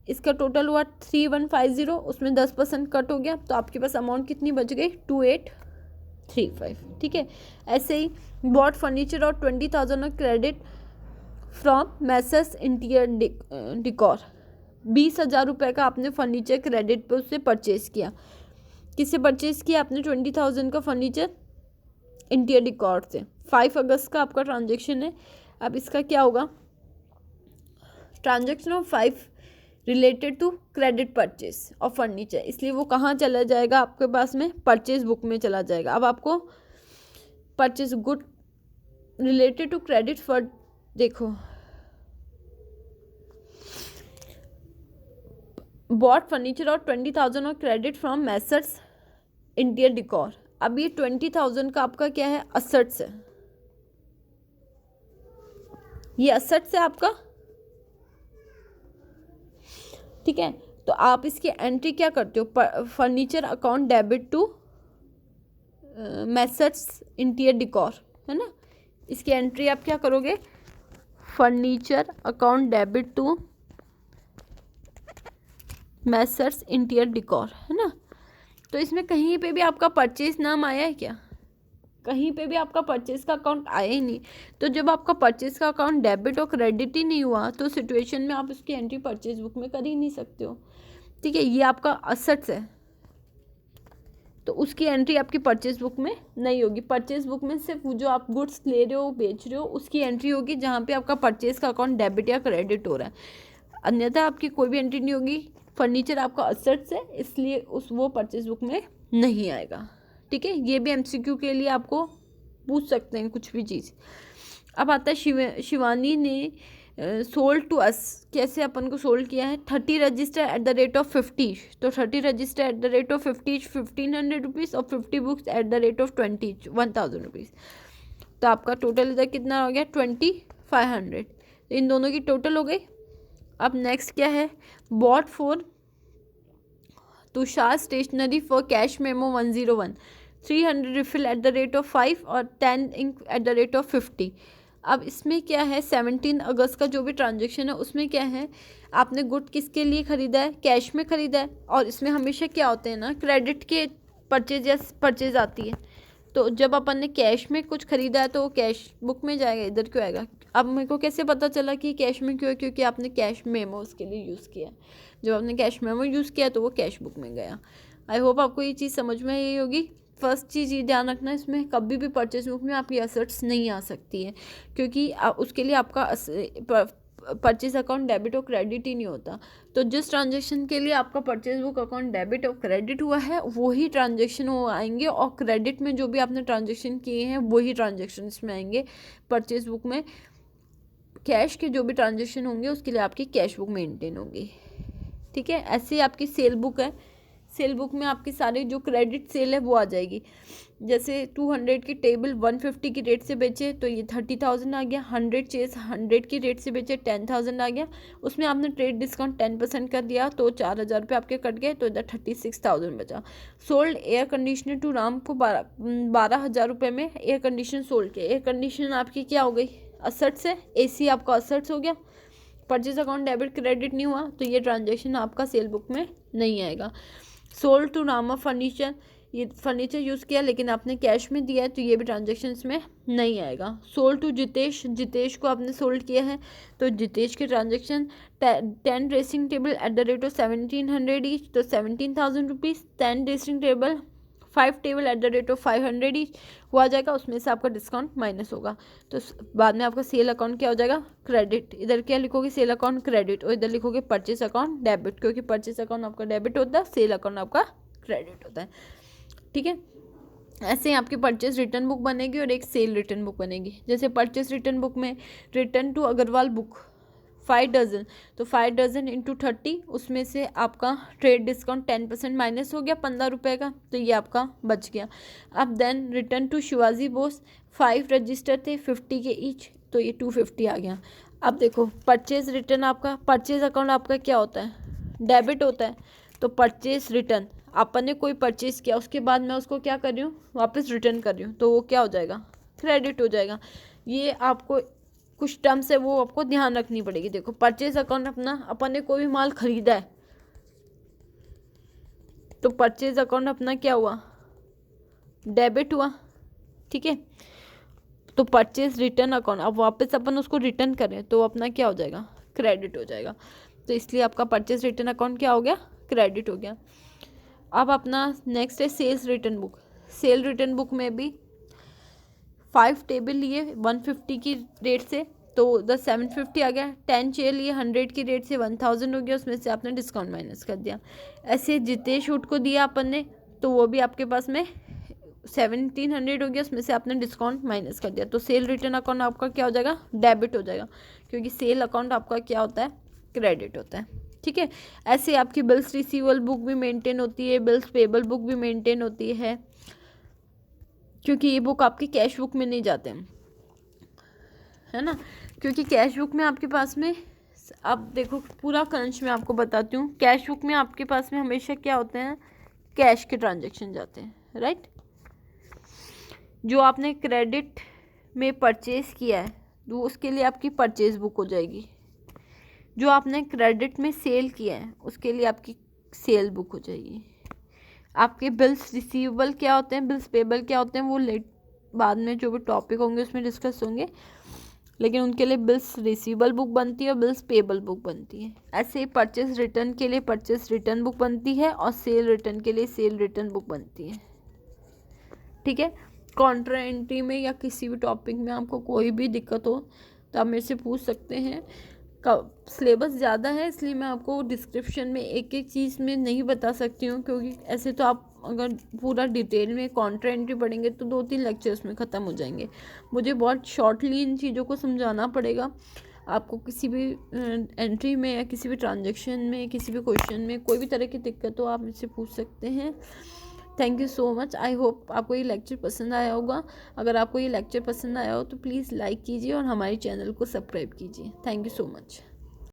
इसका टोटल हुआ 3150, उसमें 10% कट हो गया, तो आपके पास अमाउंट कितनी बच गई? 2835, ठीक है। ऐसे ही बॉट फर्नीचर और 20,000 of credit from messrs interior डिकोर, 20,000 रुपये का आपने फर्नीचर क्रेडिट पे उससे परचेज़ किया। किससे परचेज़ किया आपने? 20,000 का फर्नीचर इंटीरियर डिकोर से। 5 अगस्त का आपका ट्रांजेक्शन है। अब इसका क्या होगा? Transaction of 5 related to credit purchase of furniture, इसलिए वो कहाँ चला जाएगा आपके पास में? परचेज बुक में चला जाएगा। अब आपको purchase good related to credit for, देखो, बॉट फर्नीचर और 20,000 of credit from messrs interior decor. अब ये 20,000 का आपका क्या है? असेट्स है, ये असेट्स है आपका, ठीक है। तो आप इसकी एंट्री क्या करते हो, furniture account debit to messrs interior decor, है ना। इसकी एंट्री आप क्या करोगे, furniture account debit to messrs interior decor, है ना। तो इसमें कहीं पे भी आपका परचेज नाम आया है क्या, कहीं पे भी आपका परचेज का अकाउंट आया ही नहीं। तो जब आपका परचेज का अकाउंट डेबिट और क्रेडिट ही नहीं हुआ तो सिचुएशन में आप उसकी एंट्री परचेज बुक में कर ही नहीं सकते हो, ठीक है। ये आपका असेट्स है, तो उसकी एंट्री आपकी परचेज बुक में नहीं होगी। परचेज बुक में सिर्फ जो आप गुड्स ले रहे हो, बेच रहे हो, उसकी एंट्री होगी जहाँ पे आपका परचेज का अकाउंट डेबिट या क्रेडिट हो रहा है, अन्यथा आपकी कोई भी एंट्री नहीं होगी। फर्नीचर आपका असेट्स है, इसलिए वो परचेज बुक में नहीं आएगा, ठीक है। ये भी एमसीक्यू के लिए आपको पूछ सकते हैं कुछ भी चीज़। अब आता है शिवानी ने सोल्ड टू अस, कैसे अपन को सोल्ड किया है, 30 register eight the rate of 50। तो 30 register eight the rate of 50 1500 rupees, और 50 books at the rate of 20 1000 rupees. तो आपका टोटल इधर कितना हो गया, 2500। तो इन दोनों की टोटल हो गई। अब नेक्स्ट क्या है, bought for Tushar stationery for cash memo 101, 300 refill at the rate of 5 और 10 ink at the rate of 50। अब इसमें क्या है, 17 अगस्त का जो भी ट्रांजेक्शन है उसमें क्या है, आपने गुड किसके लिए ख़रीदा है, कैश में ख़रीदा है। और इसमें हमेशा क्या होते हैं ना, क्रेडिट के परचेज या परचेज आती है। तो जब अपन ने कैश में कुछ ख़रीदा है तो वो कैश बुक में जाएगा, इधर क्यों आएगा। अब मेरे को कैसे पता चला कि कैश में क्यों है, क्योंकि आपने कैश मेमो उसके लिए यूज़ किया। जब आपने कैश मेमो यूज़ किया तो वो कैश बुक में गया। आई होप आपको ये चीज़ समझ में आई होगी। फर्स्ट चीज़ ये ध्यान रखना, इसमें कभी भी परचेज बुक में आपकी असेट्स नहीं आ सकती है, क्योंकि उसके लिए आपका परचेज अकाउंट डेबिट और क्रेडिट ही नहीं होता। तो जिस ट्रांजेक्शन के लिए आपका परचेज बुक अकाउंट डेबिट और क्रेडिट हुआ है वही ट्रांजेक्शन वो आएंगे, और क्रेडिट में जो भी आपने ट्रांजेक्शन किए हैं वही ट्रांजेक्शन इसमें आएंगे परचेज बुक में। कैश के जो भी ट्रांजेक्शन होंगे उसके लिए आपकी कैश बुक मेंटेन होगी, ठीक है। ऐसे ही आपकी सेल बुक है, सेल बुक में आपकी सारी जो क्रेडिट सेल है वो आ जाएगी। जैसे 200 की टेबल 150 की रेट से बेचे तो ये 30,000 आ गया, 100 चेस 100 की रेट से बेचे 10,000 आ गया। उसमें आपने ट्रेड डिस्काउंट 10% कर दिया तो 4,000 रुपये आपके कट गए, तो इधर 36,000 बचा। Sold air conditioner to Ram को 12,000 रुपये में एयर कंडीशनर सोल्ड किया। एयर कंडीशनर आपकी क्या हो गई, असेट्स है। एसी आपका असेट्स हो गया। परचेज अकाउंट डेबिट क्रेडिट नहीं हुआ तो ये ट्रांजेक्शन आपका सेल बुक में नहीं आएगा। सोल्ड टू रामा फर्नीचर, ये फर्नीचर यूज़ किया लेकिन आपने कैश में दिया है तो ये भी ट्रांजेक्शन इसमें नहीं आएगा। सोल्ड टू जितेश, जितेश को आपने सोल्ड किया है तो जितेश के transaction 10 dressing table eight the rate of 1700 each, तो 17,000 rupees. 10 dressing table 5 table eight the rate of 500 each हुआ जाएगा, उसमें से आपका डिस्काउंट माइनस होगा। तो बाद में आपका सेल अकाउंट क्या हो जाएगा, क्रेडिट। इधर क्या लिखोगे, सेल अकाउंट क्रेडिट, और इधर लिखोगे परचेस अकाउंट डेबिट, क्योंकि परचेस अकाउंट आपका डेबिट होता है, सेल अकाउंट आपका क्रेडिट होता है, ठीक है। ऐसे ही आपकी परचेस रिटर्न बुक बनेगी और एक सेल रिटर्न बुक बनेगी। जैसे परचेस रिटर्न बुक में return to Agarwal book 5 dozen, तो 5 डजन इंटू 30, उसमें से आपका ट्रेड डिस्काउंट 10% माइनस हो गया 15 रुपये का, तो ये आपका बच गया। अब then return to Shivaji Bose 5 register थे 50 के ईच, तो ये 250 आ गया। अब देखो परचेज रिटर्न आपका, परचेज अकाउंट आपका क्या होता है, डेबिट होता है। तो परचेज रिटर्न, अपन ने कोई परचेज किया उसके बाद मैं उसको क्या कर रही हूँ, वापस रिटर्न कर रही हूँ, तो वो क्या हो जाएगा, क्रेडिट हो जाएगा। ये आपको कुछ टर्म्स है वो आपको ध्यान रखनी पड़ेगी। देखो परचेज अकाउंट अपना, अपन ने कोई भी माल खरीदा है तो परचेज अकाउंट अपना क्या हुआ, डेबिट हुआ, ठीक है। तो परचेज रिटर्न अकाउंट, अब वापस अपन उसको रिटर्न करें तो अपना क्या हो जाएगा, क्रेडिट हो जाएगा। तो इसलिए आपका परचेज रिटर्न अकाउंट क्या हो गया, क्रेडिट हो गया। अब अपना नेक्स्ट है sales return book. Sale return book में भी 5 टेबल लिए 150 की रेट से तो उधर 750 आ गया। 10 चेयर लिए 100 की रेट से 1000 हो गया, उसमें से आपने डिस्काउंट माइनस कर दिया। ऐसे जितेश शूट को दिया अपन ने तो वो भी आपके पास में 1700 हो गया, उसमें से आपने डिस्काउंट माइनस कर दिया। तो सेल रिटर्न अकाउंट आपका क्या हो जाएगा, डेबिट हो जाएगा, क्योंकि सेल अकाउंट आपका क्या होता है, क्रेडिट होता है, ठीक है। ऐसे आपकी बिल्स रिसीवेबल बुक भी मेंटेन होती है, बिल्स पेबल बुक भी मेंटेन होती है, क्योंकि ये बुक आपकी कैश बुक में नहीं जाते हैं, है ना। क्योंकि कैश बुक में आपके पास में, अब देखो पूरा क्रंच में आपको बताती हूँ, कैश बुक में आपके पास में हमेशा क्या होते हैं, कैश के ट्रांजैक्शन जाते हैं, राइट। जो आपने क्रेडिट में परचेज किया है तो उसके लिए आपकी परचेज बुक हो जाएगी। जो आपने क्रेडिट में सेल किया है उसके लिए आपकी सेल बुक हो जाएगी। आपके बिल्स रिसीवेबल क्या होते हैं, बिल्स पेबल क्या होते हैं, वो लेट बाद में जो भी टॉपिक होंगे उसमें डिस्कस होंगे, लेकिन उनके लिए बिल्स रिसीवेबल बुक बनती है और बिल्स पेबल बुक बनती है। ऐसे ही परचेज रिटर्न के लिए परचेज रिटर्न बुक बनती है और सेल रिटर्न के लिए सेल रिटर्न बुक बनती है, ठीक है। कॉन्ट्रा एंट्री में या किसी भी टॉपिक में आपको कोई भी दिक्कत हो तो आप मेरे से पूछ सकते हैं। सिलेबस ज़्यादा है इसलिए मैं आपको डिस्क्रिप्शन में एक एक चीज़ में नहीं बता सकती हूँ, क्योंकि ऐसे तो आप अगर पूरा डिटेल में कॉन्ट्रा एंट्री पढ़ेंगे तो 2-3 लेक्चर्स में ख़त्म हो जाएंगे। मुझे बहुत शॉर्टली इन चीज़ों को समझाना पड़ेगा। आपको किसी भी एंट्री में या किसी भी ट्रांजेक्शन में, किसी भी क्वेश्चन में कोई भी तरह की दिक्कत हो आप मुझसे पूछ सकते हैं। Thank you so much. I hope आपको ये लेक्चर पसंद आया होगा। अगर आपको ये लेक्चर पसंद आया हो तो प्लीज़ लाइक कीजिए और हमारे चैनल को सब्सक्राइब कीजिए। Thank you so much.